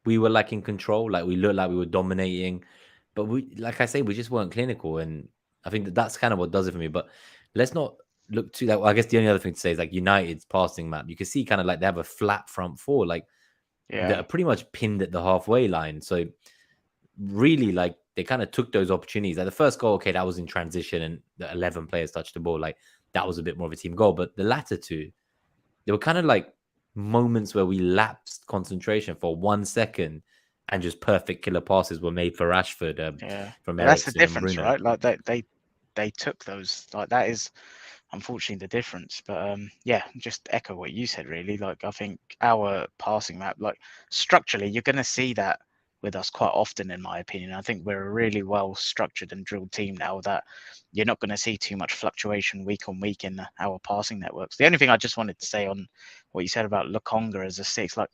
we were like in control, like we looked like we were dominating, but we, like I say, we just weren't clinical, and I think that's kind of what does it for me. But let's not look too that. Well, I guess the only other thing to say is like United's passing map. You can see kind of like they have a flat front four, like that yeah, are pretty much pinned at the halfway line. So really like they kind of took those opportunities. Like the first goal, okay, that was in transition and the 11 players touched the ball. Like that was a bit more of a team goal. But the latter two, they were kind of like moments where we lapsed concentration for 1 second and just perfect killer passes were made for Rashford yeah. from But that's the Ericsson and difference, Bruno. right? Like they took those. Like that is unfortunately the difference. But yeah, just echo what you said. Really, like I think our passing map, like structurally, you're going to see that with us quite often, in my opinion. I think we're a really well structured and drilled team now that you're not going to see too much fluctuation week on week in our passing networks. The only thing I just wanted to say on what you said about Lokonga as a six, like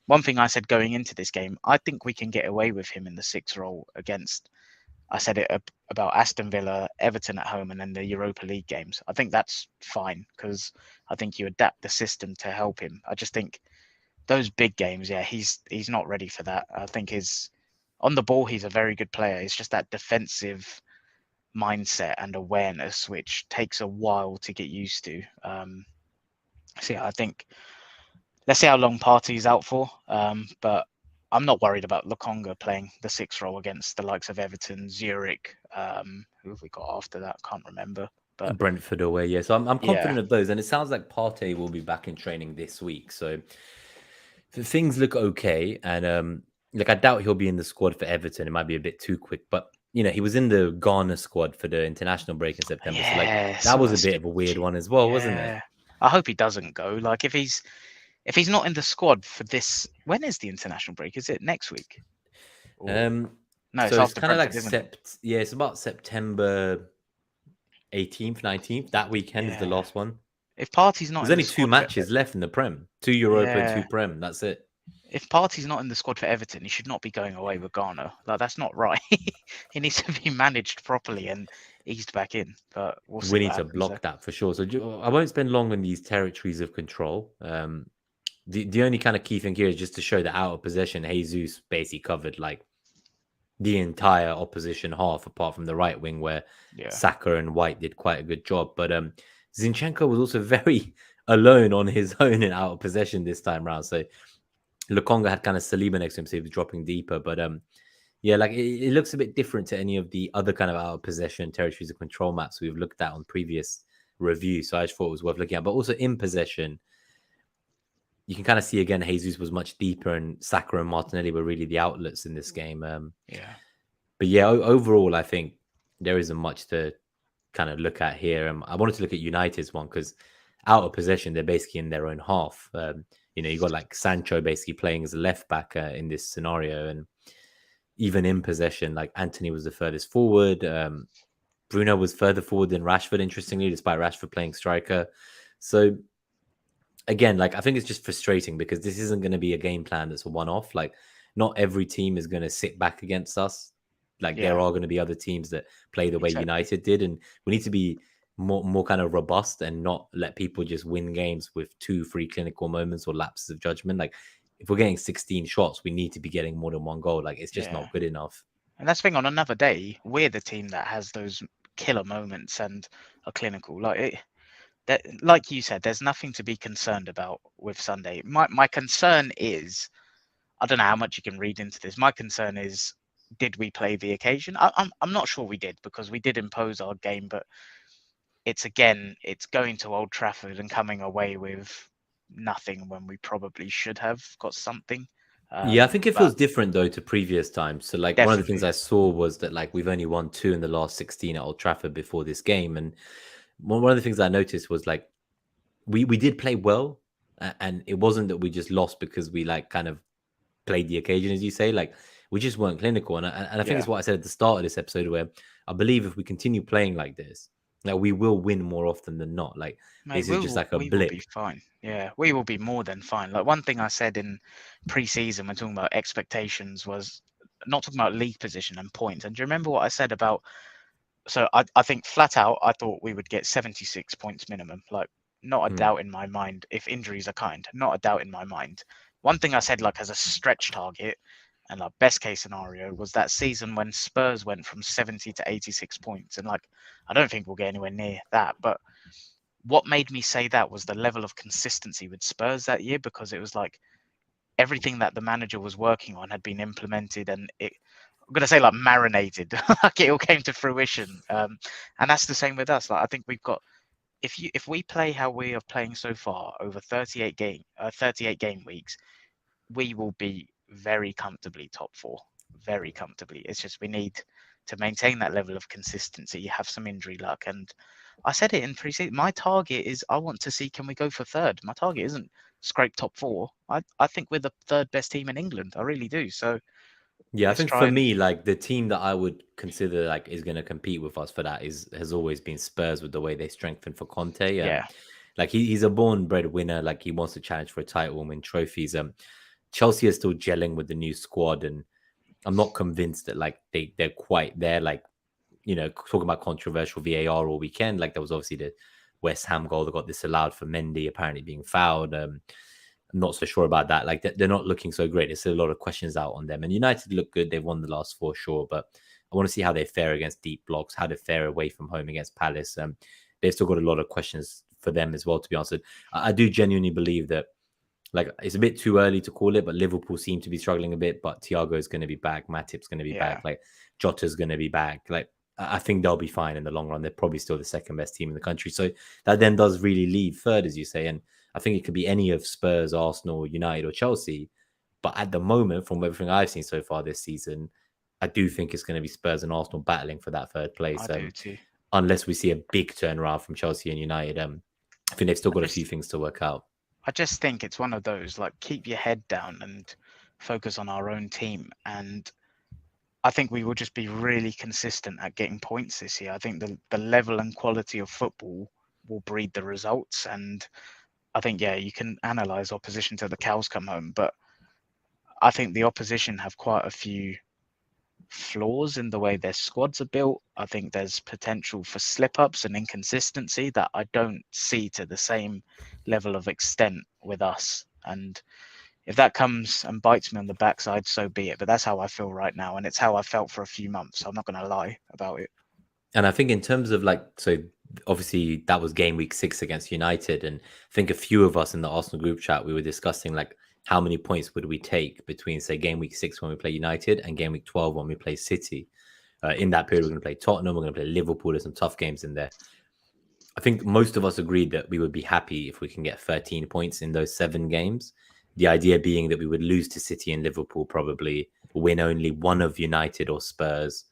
one thing I said going into this game, I think we can get away with him in the six role against. I said it about Aston Villa, Everton at home, and then the Europa League games. I think that's fine because I think you adapt the system to help him. I just think those big games, yeah, he's not ready for that. I think on the ball, he's a very good player. It's just that defensive mindset and awareness which takes a while to get used to. So yeah, I think let's see how long Partey's out for. But I'm not worried about Lokonga playing the sixth role against the likes of Everton, Zurich. Who have we got after that? I can't remember. But Brentford away, yeah. So I'm yeah, confident of those, and it sounds like Partey will be back in training this week. So things look okay, and like I doubt he'll be in the squad for Everton. It might be a bit too quick, but he was in the Ghana squad for the international break in September. So like yeah, that saw was a that bit of stupid a weird cheat. one as well, wasn't it? Yeah, I hope he doesn't go. Like if he's not in the squad for this, when is the international break? Is it next week? Or no, it's So it's after kind of like Brentford, isn't it? yeah, it's about September 18th, 19th. That weekend is the Yeah. last one. If Partey's not There's in the only two squad for matches left in the Prem, two Europa and two yeah, Prem. That's it. if Partey's not in the squad for Everton, he should not be going away with Ghana. Like that's not right. He needs to be managed properly and eased back in. But we'll We see what need to happens there. block that for sure. So I won't spend long on these territories of control. The only kind of key thing here is just to show that out of possession, Jesus basically covered like the entire opposition half, apart from the right wing where Yeah. Saka and White did quite a good job. But Zinchenko was also very alone on his own in out of possession this time round. So Lukonga had kind of Saliba next to him, so he was dropping deeper. But yeah, like it looks a bit different to any of the other kind of out of possession territories of control maps we've looked at on previous reviews. So I just thought it was worth looking at. But also in possession, you can kind of see again, Jesus was much deeper, and Saka and Martinelli were really the outlets in this game. Yeah. But yeah, overall, I think there isn't much to kind of look at here. I wanted to look at United's one because out of possession, they're basically in their own half. You got like Sancho basically playing as a left back in this scenario, and even in possession, like Anthony was the furthest forward. Bruno was further forward than Rashford, interestingly, despite Rashford playing striker. So again, like I think it's just frustrating because this isn't going to be a game plan that's a one-off. Like not every team is going to sit back against us. Like there Yeah. are going to be other teams that play the way Exactly. United did, and we need to be more kind of robust and not let people just win games with 2-3 clinical moments or lapses of judgment. Like if we're getting 16 shots, we need to be getting more than one goal. Like it's just Yeah. not good enough. And that's the thing. On another day, we're the team that has those killer moments and are clinical. Like you said, there's nothing to be concerned about with Sunday. My concern is, I don't know how much you can read into this. My concern is, did we play the occasion? I'm not sure we did because we did impose our game, but it's going to Old Trafford and coming away with nothing when we probably should have got something. Yeah, I think it But feels different though to previous times. So like one of the things definitely, I saw was that like we've only won 2 in the last 16 at Old Trafford before this game, and one of the things I noticed was like we did play well, and it wasn't that we just lost because we like kind of played the occasion, as you say. Like we just weren't clinical, and I think yeah. it's what I said at the start of this episode, where I believe if we continue playing like this, like we will win more often than not. Like Mate, this is just like a we will be blip. fine. Yeah, we will be more than fine. Like one thing I said in pre-season when talking about expectations was not talking about league position and points. And do you remember what I said about? So I think flat out, I thought we would get 76 points minimum. Like not a Mm. doubt in my mind. If injuries are kind, not a doubt in my mind. One thing I said like as a stretch target and like best case scenario was that season when Spurs went from 70 to 86 points. And like I don't think we'll get anywhere near that, but what made me say that was the level of consistency with Spurs that year, because it was like everything that the manager was working on had been implemented, and I'm gonna say like marinated, like it all came to fruition. And that's the same with us. Like I think we've got, if we play how we are playing so far over 38 game weeks, we will be very comfortably top four, very comfortably. It's just we need to maintain that level of consistency, have some injury luck. And I said it in pre-season, my target is I want to see, can we go for third? My target isn't scrape top four. I think we're the third best team in England. I really do. So Yeah, I Let's think try for and me, like the team that I would consider like is going to compete with us for that has always been Spurs with the way they strengthen for Conte. yeah, Like he's a born bred winner. Like he wants to challenge for a title and win trophies. Chelsea are still gelling with the new squad, and I'm not convinced that like they're quite there. Like talking about controversial VAR all weekend. Like there was obviously the West Ham goal that got disallowed for Mendy apparently being fouled. I'm not so sure about that. Like they're not looking so great. There's still a lot of questions out on them. And United look good. They've won the last four, sure, but I want to see how they fare against deep blocks, how they fare away from home against Palace. They've still got a lot of questions for them as well, to be honest. I do genuinely believe that like it's a bit too early to call it, but Liverpool seem to be struggling a bit. But Thiago is going to be back, Matip's going to be yeah. back, like Jota's going to be back. Like I think they'll be fine in the long run. They're probably still the second best team in the country. So that then does really leave third, as you say. And I think it could be any of Spurs, Arsenal, United, or Chelsea. But at the moment, from everything I've seen so far this season, I do think it's going to be Spurs and Arsenal battling for that third place. I do too. Unless we see a big turnaround from Chelsea and United, I think they've still got a few things to work out. I just think it's one of those, like, keep your head down and focus on our own team. And I think we will just be really consistent at getting points this year. I think the level and quality of football will breed the results. And I think, yeah, you can analyse opposition till the cows come home. But I think the opposition have quite a few flaws in the way their squads are built. I think there's potential for slip-ups and inconsistency that I don't see to the same level of extent with us. And if that comes and bites me on the backside, so be it. But that's how I feel right now, and it's how I felt for a few months. So I'm not going to lie about it. And I think in terms of like, so obviously that was game week 6 against United, and I think a few of us in the Arsenal group chat we were discussing like how many points would we take between say game week 6 when we play United and game week 12 when we play City. In that period, we're going to play Tottenham, we're going to play Liverpool. There's some tough games in there. I think most of us agreed that we would be happy if we can get 13 points in those 7 games. The idea being that we would lose to City and Liverpool, probably win only one of United or Spurs,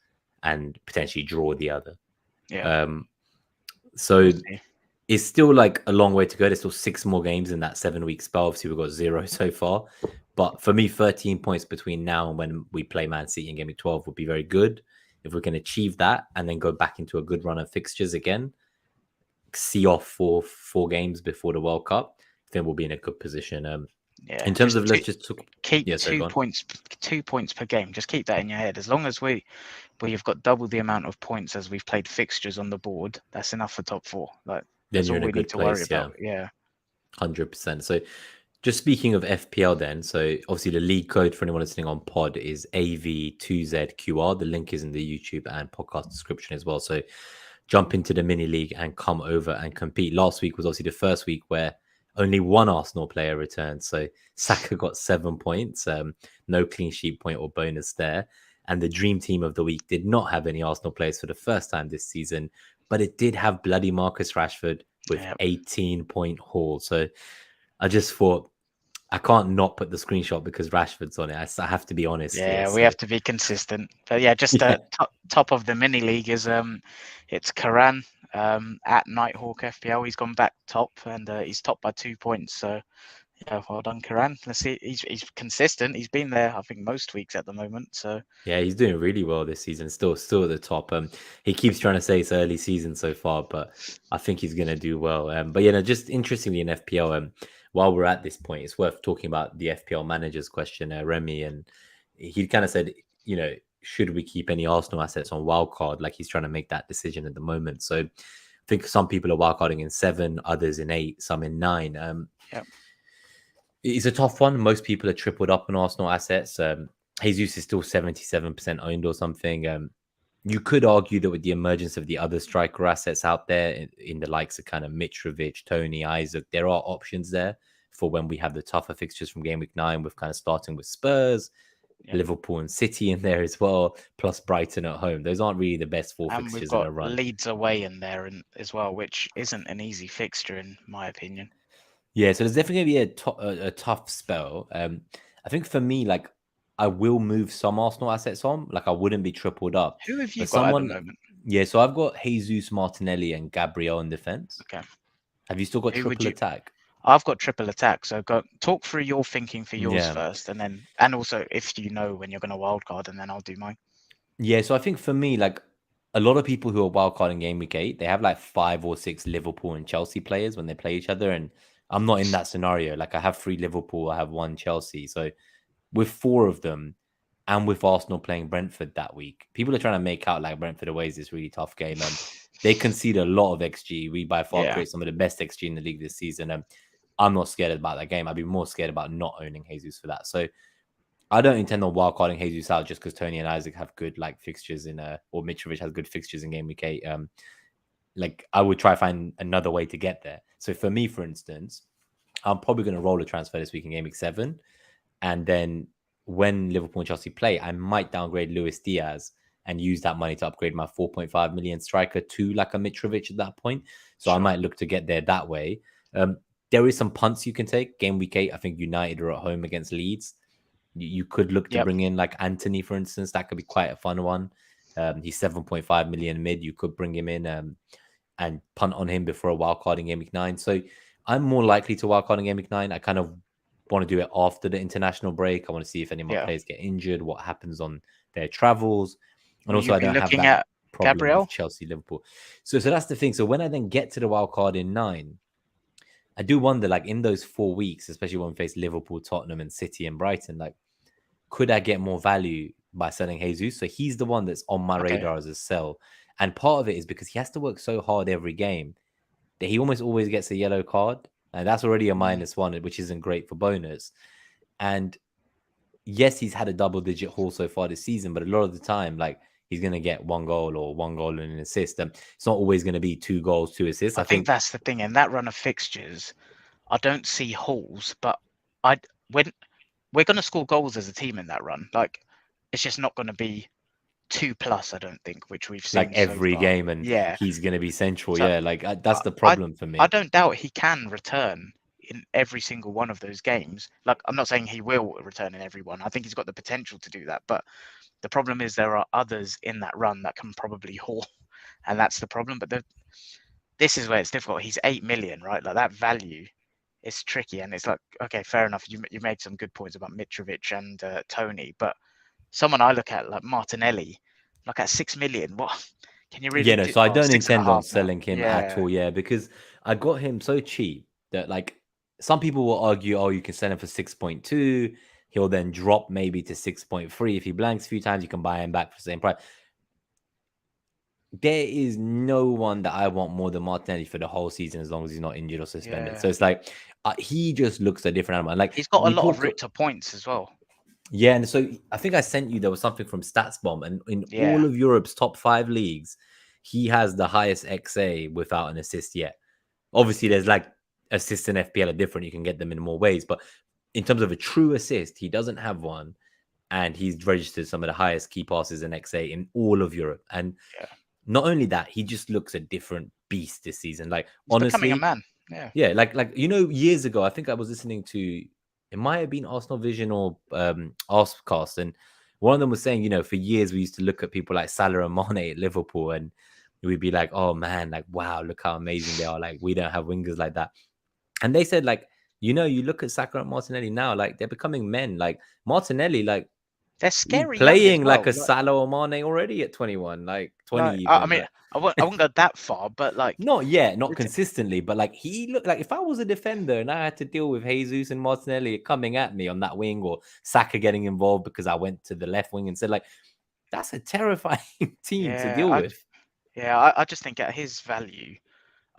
and potentially draw the other. Yeah. So it's still like a long way to go. There's still 6 more games in that 7-week spell. Obviously, we've got 0 so far. But for me, 13 points between now and when we play Man City in Game Week 12 would be very good. If we can achieve that and then go back into a good run of fixtures again, see off for 4 games before the World Cup, then we'll be in a good position. Yeah. In terms of let's just keep 2 points per game. Just keep that in your head. As long as we've got double the amount of points as we've played fixtures on the board, that's enough for top 4. Like that's all we need to worry about. Yeah. 100%. So just speaking of FPL then, so obviously the league code for anyone listening on pod is AV2ZQR. The link is in the YouTube and podcast description as well. So jump into the mini league and come over and compete. Last week was obviously the first week where only one Arsenal player returned. So Saka got 7 points, no clean sheet point or bonus there. And the dream team of the week did not have any Arsenal players for the first time this season, but it did have bloody Marcus Rashford with 18-point haul. So I just thought, I can't not put the screenshot because Rashford's on it. I have to be honest. Yeah, we have to be consistent. But yeah, just top of the mini league is it's Karan at Nighthawk FPL. He's gone back top and he's top by 2 points. So yeah, well done, Karan. Let's see. He's consistent. He's been there, I think, most weeks at the moment. So yeah, he's doing really well this season. Still at the top. He keeps trying to say it's early season so far, but I think he's gonna do well. But yeah, no, just interestingly in FPL, while we're at this point, it's worth talking about the FPL managers question, Remy, and he kind of said, should we keep any Arsenal assets on wildcard? Like he's trying to make that decision at the moment. So I think some people are wildcarding in 7, others in 8, some in 9. It's a tough one. Most people are tripled up on Arsenal assets. Jesus is still 77% owned or something. You could argue that with the emergence of the other striker assets out there in the likes of kind of Mitrovic, Tony, Isaac, there are options there for when we have the tougher fixtures from game week 9 with kind of starting with Spurs, Liverpool and City in there as well, plus Brighton at home. Those aren't really the best 4 fixtures we've got in a run. Leeds away in there as well, which isn't an easy fixture in my opinion. Yeah, so there's definitely going to be a tough spell. I think for me, like, I will move some Arsenal assets on. Like, I wouldn't be tripled up. Who have you got at the moment? Yeah, so I've got Jesus, Martinelli, and Gabriel in defense. Okay. Have you still got triple attack? I've got triple attack, so go talk through your thinking for yours Yeah. first, and also if you know when you're going to wildcard, and then I'll do mine. Yeah, so I think for me, like a lot of people who are wildcarding game week 8, they have like 5 or 6 Liverpool and Chelsea players when they play each other. And I'm not in that scenario. Like I have 3 Liverpool, I have 1 Chelsea. So with 4 of them and with Arsenal playing Brentford that week, people are trying to make out like Brentford away is this really tough game. They concede a lot of XG. We by far Yeah, create some of the best XG in the league this season. And I'm not scared about that game. I'd be more scared about not owning Jesus for that. So I don't intend on wildcarding Jesus out just because Tony and Isaac have good like fixtures in or Mitrovic has good fixtures in game week 8. Like I would try find another way to get there. So for me, for instance, I'm probably going to roll a transfer this week in game week 7, and then when Liverpool and Chelsea play, I might downgrade Luis Diaz and use that money to upgrade my 4.5 million striker to like a Mitrovic at that point. So I sure. might look to get there that way. There is some punts you can take. Game week 8, I think United are at home against Leeds. You could look to Yep. bring in like Anthony, for instance. That could be quite a fun one. He's 7.5 million mid. You could bring him in and punt on him before a wildcard in game week 9. So I'm more likely to wildcard in game week 9. I kind of want to do it after the international break. I want to see if any of my Yeah. players get injured, what happens on their travels. And Will also, you I be don't have looking that at problem Gabriel? with Chelsea, Liverpool. So that's the thing. So when I then get to the wildcard in 9, I do wonder, like in those 4 weeks, especially when we face Liverpool, Tottenham, and City and Brighton, like, could I get more value by selling Jesus? So he's the one that's on my Okay. radar as a sell. And part of it is because he has to work so hard every game that he almost always gets a yellow card. And that's already a -1, which isn't great for bonus. And yes, he's had a double-digit haul so far this season, but a lot of the time, like he's going to get 1 goal or 1 goal and an assist. And it's not always going to be 2 goals, 2 assists. I I think think that's the thing. In that run of fixtures, I don't see holes, but when we're going to score goals as a team in that run, like it's just not going to be 2+. I don't think, which we've like seen so every far. game and Yeah. he's going to be central. So Yeah, like that's the I problem for I me. don't doubt he can return in every single one of those games. Like I'm not saying he will return in every one. I think he's got the potential to do that, but the problem is there are others in that run that can probably haul, and that's the problem. But this is where it's difficult. He's 8 million, right? Like that value is tricky, and it's like, okay, fair enough. You made some good points about Mitrovic and Tony, but someone I look at like Martinelli, like at 6 million, what can you really Yeah, no, do? so I Oh, don't six and a intend on half now. selling him at Yeah, all. Yeah, because I got him so cheap that like some people will argue, oh, you can sell him for 6.2. He'll then drop maybe to 6.3. If he blanks a few times, you can buy him back for the same price. There is no one that I want more than Martinelli for the whole season as long as he's not injured or suspended. yeah. So it's like he just looks a different animal. And like He's got a we lot of talk, route to points as well. yeah, and so I think I sent you there was something from StatsBomb, and in Yeah, all of Europe's top 5 leagues, he has the highest XA without an assist yet. Obviously, there's like assists and FPL are different. You can get them in more ways, but in terms of a true assist, he doesn't have one, and he's registered some of the highest key passes and XA in all of Europe. And yeah. not only that, he just looks a different beast this season. Like He's becoming a honestly, man. Yeah. yeah, like years ago, I think I was listening to it might have been Arsenal Vision or Arscast, and one of them was saying, for years we used to look at people like Salah and Mane at Liverpool, and we'd be like, oh man, like wow, look how amazing they are. Like we don't have wingers like that. And they said, like, you look at Saka and Martinelli now, like they're becoming men. Like Martinelli, like They're he's scary young as playing like well. a Salah or Mane already at 21, like 20 I even. mean, Like, I wouldn't go that far, but like, not yet, not it's, consistently, but like he looked like if I was a defender and I had to deal with Jesus and Martinelli coming at me on that wing or Saka getting involved because I went to the left wing and said, like, that's a terrifying team to yeah, deal with. I just think at his value,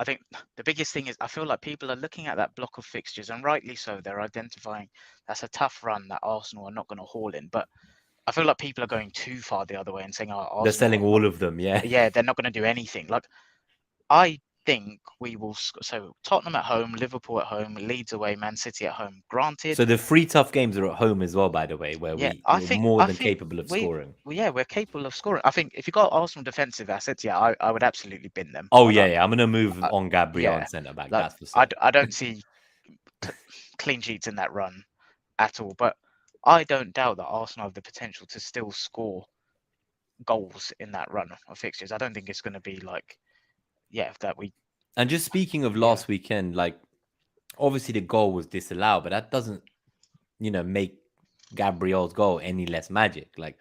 I think the biggest thing is I feel like people are looking at that block of fixtures, and rightly so. They're identifying that's a tough run that Arsenal are not going to haul in, but I feel like people are going too far the other way and saying, "Oh, They're Arsenal selling are not." all of them, yeah. Yeah, they're not going to do anything. Like I think we will. So Tottenham at home, Liverpool at home, Leeds away, Man City at home. Granted, So the 3 tough games are at home as well, by the way, where yeah, we're more I than think capable of we, scoring. well, yeah, we're capable of scoring. I think if you got Arsenal defensive assets, yeah, I would absolutely bin them. Oh, Like, yeah. I'm going to move on Gabriel yeah, and centre back. like That's for certain. I don't see c- clean sheets in that run at all. But I don't doubt that Arsenal have the potential to still score goals in that run of fixtures. I don't think it's going to be like, yeah, that we, And just speaking of yeah, last weekend, like Obviously, the goal was disallowed, but that doesn't, make Gabriel's goal any less magic. Like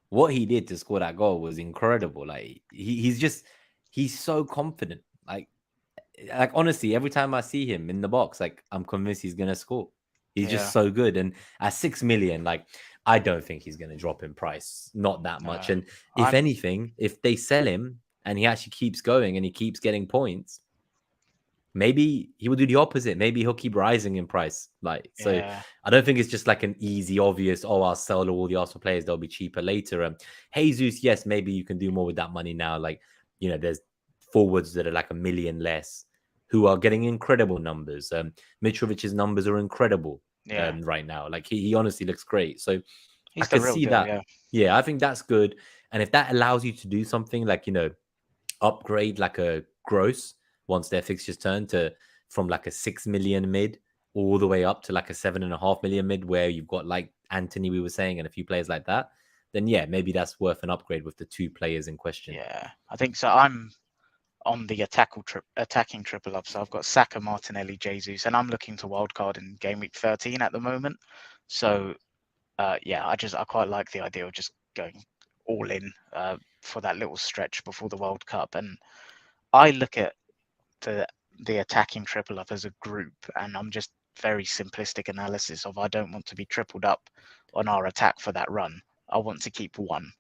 what he did to score that goal was incredible. Like he's so confident. Like honestly, every time I see him in the box, like I'm convinced he's gonna score. He's just Yeah. so good. And at 6 million, like I don't think he's gonna drop in price, not that much. No. And if I'm anything, if they sell him and he actually keeps going and he keeps getting points, maybe he will do the opposite. Maybe he'll keep rising in price. Like, so yeah. I don't think it's just like an easy, obvious, oh, I'll sell all the Arsenal players, they'll be cheaper later. Jesus, yes, maybe you can do more with that money now. Like, there's forwards that are like 1 million less who are getting incredible numbers. Mitrovic's numbers are incredible Yeah. right now. Like he honestly looks great. So I He's the could real see deal, that. yeah. Yeah, I think that's good. And if that allows you to do something like, upgrade like a gross once their fixtures turn to from like a 6 million mid all the way up to like a 7.5 million mid, where you've got like Anthony, we were saying, and a few players like that, then yeah, maybe that's worth an upgrade with the two players in question. Yeah. I think so. I'm on the attacking triple up. So I've got Saka, Martinelli, Jesus, and I'm looking to wildcard in game week 13 at the moment. So yeah, I quite like the idea of just going all in for that little stretch before the World Cup. And I look at the the attacking triple up as a group, and I'm just very simplistic analysis of I don't want to be tripled up on our attack for that run. I want to keep one.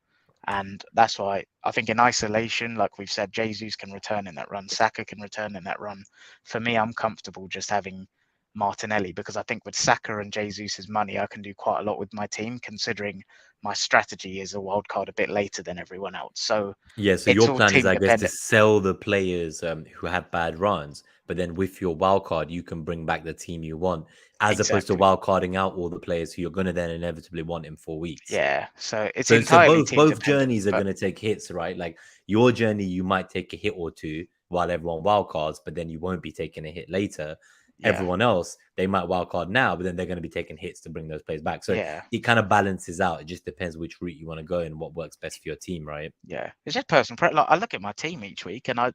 And that's why I think in isolation, like we've said, Jesus can return in that run, Saka can return in that run. For me, I'm comfortable just having Martinelli because I think with Saka and Jesus's money, I can do quite a lot with my team, considering my strategy is a wild card a bit later than everyone else. So Yeah, so it's your all plan is, team I guess, to dependent. sell the players who have bad runs, but then with your wild card, you can bring back the team you want, as opposed to Exactly. wild carding out all the players who you're going to then inevitably want in 4 weeks. Yeah. So it's So entirely both team both dependent. journeys are But going to take hits, right? Like your journey, you might take a hit or two while everyone wildcards, but then you won't be taking a hit later. yeah, Everyone else, they might wildcard now, but then they're going to be taking hits to bring those players back. So yeah, it kind of balances out. It just depends which route you want to go and what works best for your team, right? yeah. It's just personal. Like I look at my team each week, and I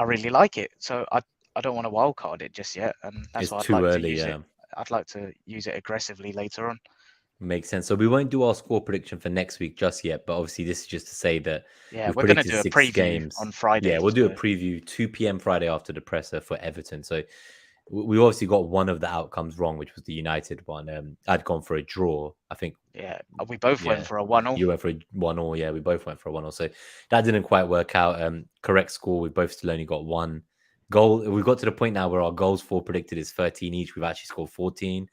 really like it. So I don't want to wild card it just yet, and that's It's why I'd too like to early. use it. Yeah, I'd like to use it aggressively later on. makes sense. So we won't do our score prediction for next week just yet, but obviously this is just to say that Yeah, we've we're gonna predicted do a 6 games. preview on Yeah, Friday. we'll do a So preview 2 p.m. Friday after the presser for Everton. So we obviously got one of the outcomes wrong, which was the United one. I'd gone for a draw. I think, yeah, we both went yeah, for a 1-1. you went for a 1-1. Yeah, we both went for a 1-1. So that didn't quite work out. Correct score. We both still only got one goal. We've got to the point now where our goals for predicted is 13 each. We've actually scored 14.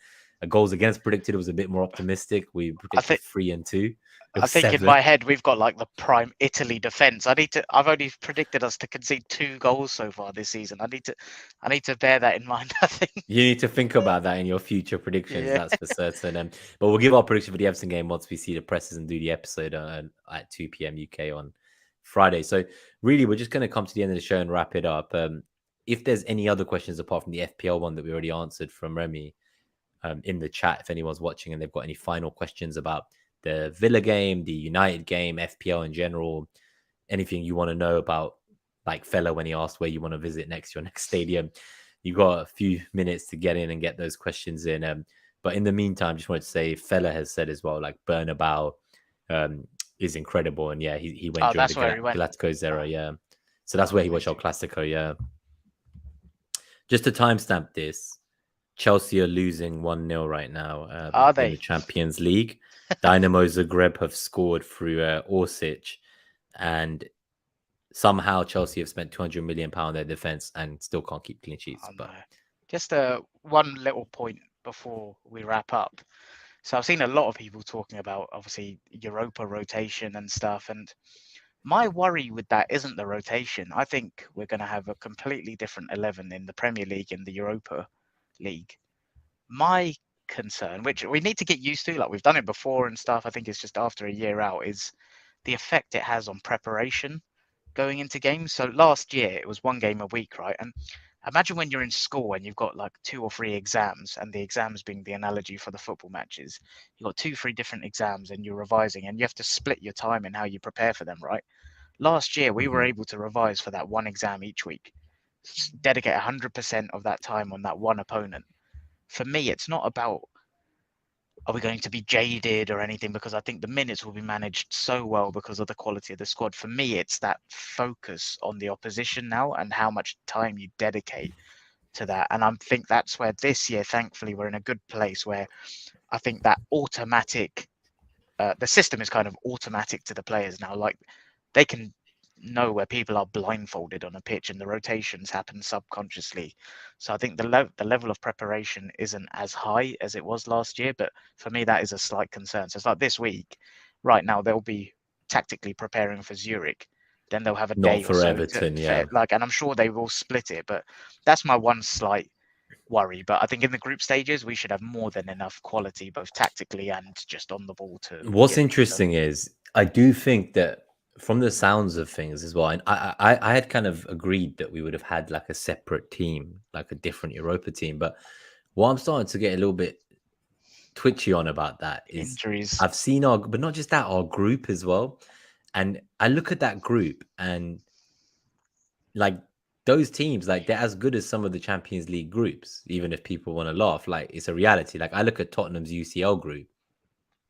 Goals against predicted was a bit more optimistic. We I predicted think 3 and 2. It I was think in 7. my head we've got like the prime Italy defense. I've only predicted us to concede 2 goals so far this season. I need to bear that in mind, I think. You need to think about that in your future predictions. Yeah. That's for certain. But we'll give our prediction for the Everton game once we see the presses and do the episode at 2 p.m. UK on Friday. So really, we're just going to come to the end of the show and wrap it up. If there's any other questions apart from the FPL one that we already answered from Remy in the chat, if anyone's watching and they've got any final questions about the Villa game, the United game, FPL in general, anything you want to know about, like Fella when he asked where you want to visit next, your next stadium, you got a few minutes to get in and get those questions in. But in the meantime, just wanted to say, Fella has said as well, like Bernabeu is incredible, and yeah, he went Oh, during the that's where he went. Galacticos Oh, era, yeah. So that's where he watched El amazing. Clasico, yeah. Just to timestamp this, Chelsea are losing 1-0 right now Are in the they? Champions League. Dynamo Zagreb have scored through Orsic, and somehow Chelsea have spent £200 million on their defense and still can't keep clean sheets. Oh, no. But Just one little point before we wrap up. So I've seen a lot of people talking about obviously Europa rotation and stuff, and my worry with that isn't the rotation. I think we're going to have a completely different 11 in the Premier League and the Europa League. My concern, which we need to get used to, like we've done it before and stuff, I think it's just after a year out, is the effect it has on preparation going into games. So last year it was 1 game a week, right? And imagine when you're in school and you've got like 2 or 3 exams, and the exams being the analogy for the football matches. You've got 2, 3 different exams and you're revising, and you have to split your time in how you prepare for them, right? Last year we were mhm. able to revise for that one exam each week. dedicate 100% of that time on that one opponent. For me, it's not about are we going to be jaded or anything, because I think the minutes will be managed so well because of the quality of the squad. For me, it's that focus on the opposition now and how much time you dedicate to that. And I think that's where this year, thankfully, we're in a good place where I think that automatic, the system is kind of automatic to the players now. Like they can know where people are blindfolded on a pitch and the rotations happen subconsciously. So I think the level of preparation isn't as high as it was last year, but for me that is a slight concern. So it's like this week, right now they'll be tactically preparing for Zurich, then they'll have a Not day or for so Everton, to yeah. like, and I'm sure they will split it, but that's my one slight worry. But I think in the group stages we should have more than enough quality, both tactically and just on the ball, to What's get things done. interesting is I do think that from the sounds of things as well, and I had kind of agreed that we would have had like a separate team, like a different Europa team. But what I'm starting to get a little bit twitchy on about that is Injuries. I've seen but not just that, our group as well. And I look at that group and like those teams, like they're as good as some of the Champions League groups, even if people want to laugh. Like it's a reality. Like I look at Tottenham's UCL group,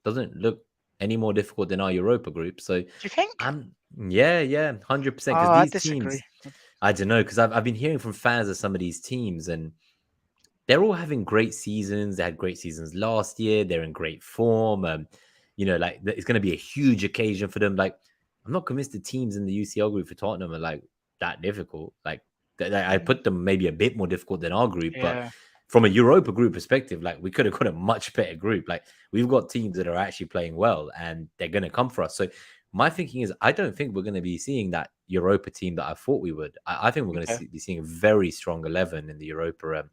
doesn't look any more difficult than our Europa group. So Do you think? I'm yeah, 100%. Because Oh, I these disagree. teams, I don't know, because I've been hearing from fans of some of these teams, and they're all having great seasons. They had great seasons last year. They're in great form. Like it's going to be a huge occasion for them. Like I'm not convinced the teams in the UCL group for Tottenham are like that difficult. Like I put them maybe a bit more difficult than our group, but Yeah. from a Europa group perspective, like we could have got a much better group. Like we've got teams that are actually playing well and they're going to come for us. So my thinking is, I don't think we're going to be seeing that Europa team that I thought we would. I think we're going Okay. to be seeing a very strong 11 in the Europa,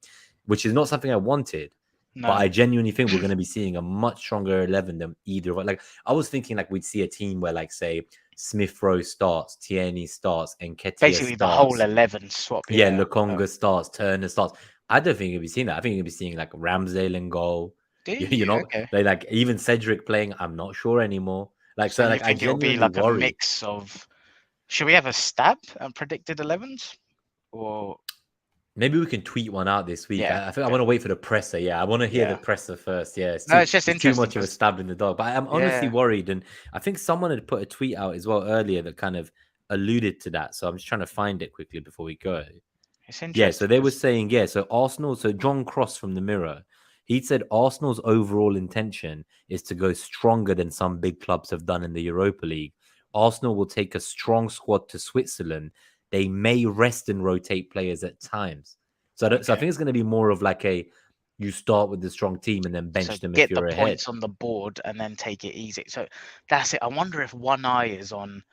which is not something I wanted. But No. I genuinely think we're going to be seeing a much stronger 11 than either of us. Like I was thinking, like we'd see a team where, like, say, Smith Rowe starts, Tierney starts, Nketiah Basically, the whole starts, 11 swap. yeah, Yeah. Lokonga starts, Turner starts. I don't think you'll be seeing that. I think you'll be seeing like Ramsdale in goal. Do You you? know, Okay. like even Cedric playing. I'm not sure anymore. Like So so, you like I think it'll be genuinely like a worry. mix of? Should we have a stab and predicted 11s? Or Maybe we can tweet one out this week. yeah. I think I Okay. want to wait for the presser. Yeah, I want to hear the Yeah. presser first. Yeah, No, it's just it's too interesting much of a because stab in the dog. But I'm honestly yeah, worried, and I think someone had put a tweet out as well earlier that kind of alluded to that. So I'm just trying to find it quickly before we go. it's Yeah, so interesting they were because saying, yeah, so Arsenal, so John Cross from the Mirror, he said Arsenal's overall intention is to go stronger than some big clubs have done in the Europa League. Arsenal will take a strong squad to Switzerland. They may rest and rotate players at times. So I okay. think it's going to be more of like you start with the strong team and then So bench them if get the you're ahead. points on the board and then take it easy. So that's it. I wonder if one eye is on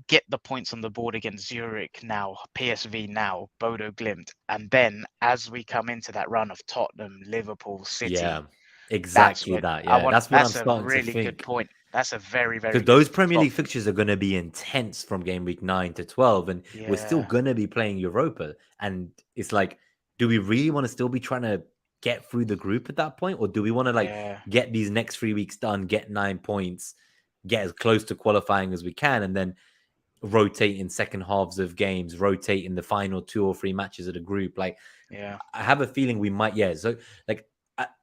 get the points on the board against Zurich now, PSV now, Bodo Glimt, and then as we come into that run of Tottenham, Liverpool, Yeah, City, that's exactly when that. I Yeah, want. that's what I'm That's a starting to really good think. point. That's a very, very Because good those Premier thought. League fixtures are going to be intense from game week 9 to 12, and we're still Yeah, going to be playing Europa. And it's like, do we really want to still be trying to get through the group at that point? Or do we want to like yeah, get these next 3 weeks done, get 9 points, get as close to qualifying as we can, and then rotate in second halves of games, rotate in the final 2 or 3 matches of the group? Like, yeah. I have a feeling we might, yeah. So, like,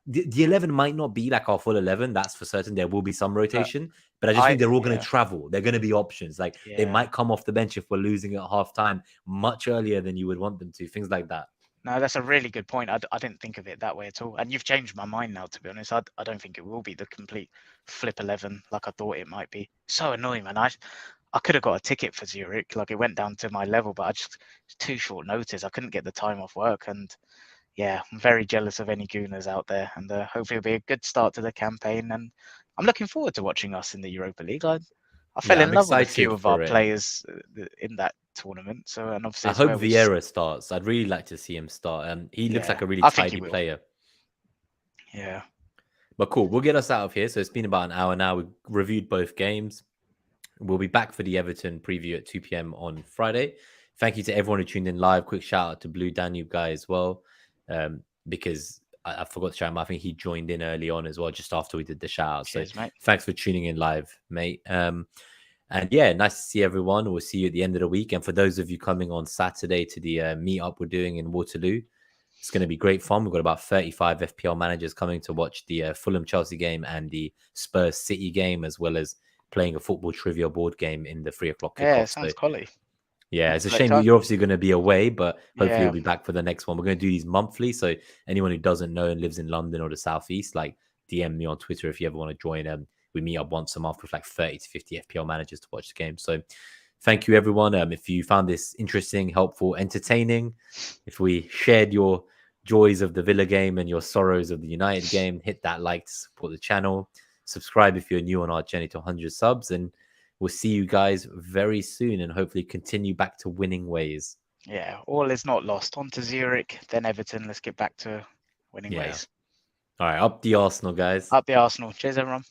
the 11 might not be like our full 11. That's for certain. There will be some But rotation, but I just think they're all going to yeah, travel. They're going to be options. Like, they yeah. might come off the bench if we're losing at half time much earlier than you would want them to. Things like that. No, that's a really good point. I didn't think of it that way at all. And you've changed my mind now, to be honest. I don't think it will be the complete flip 11 like I thought it might be. So annoying, man. I could have got a ticket for Zurich. Like it went down to my level, but it's too short notice. I couldn't get the time off work. And yeah, I'm very jealous of any Gooners out there. And hopefully it'll be a good start to the campaign. And I'm looking forward to watching us in the Europa League. I fell Yeah, in I'm love with a few excited of our for it. players in that tournament. So, and obviously I it's hope where we. Vieira starts. I'd really like to see him start. He looks Yeah, like a really I think he tidy will. player. Yeah. But cool, we'll get us out of here. So it's been about an hour now. We've reviewed both games. We'll be back for the Everton preview at 2 p.m. on Friday. Thank you to everyone who tuned in live. Quick shout out to Blue Danube guy as well, because I forgot to shout him. I think he joined in early on as well, just after we did the shout out. So Cheers, mate. thanks for tuning in live, mate. And yeah, nice to see everyone. We'll see you at the end of the week. And for those of you coming on Saturday to the meetup we're doing in Waterloo, it's going to be great fun. We've got about 35 FPL managers coming to watch the Fulham Chelsea game and the Spurs City game, as well as playing a football trivia board game in the 3 o'clock Yeah, kickoff. sounds So quality. yeah, Sounds it's a like shame time. you're obviously going to be away, but hopefully Yeah. you'll be back for the next one. We're going to do these monthly. So anyone who doesn't know and lives in London or the Southeast, like DM me on Twitter if you ever want to join. We meet up once a month with like 30 to 50 FPL managers to watch the game. So thank you, everyone. If you found this interesting, helpful, entertaining, if we shared your joys of the Villa game and your sorrows of the United game, hit that like to support the channel. Subscribe if you're new on our journey to 100 subs, and we'll see you guys very soon and hopefully continue back to winning ways. Yeah, all is not lost. On to Zurich, then Everton. Let's get back to winning ways. All right, up the Arsenal, guys. Up the Arsenal. Cheers, everyone.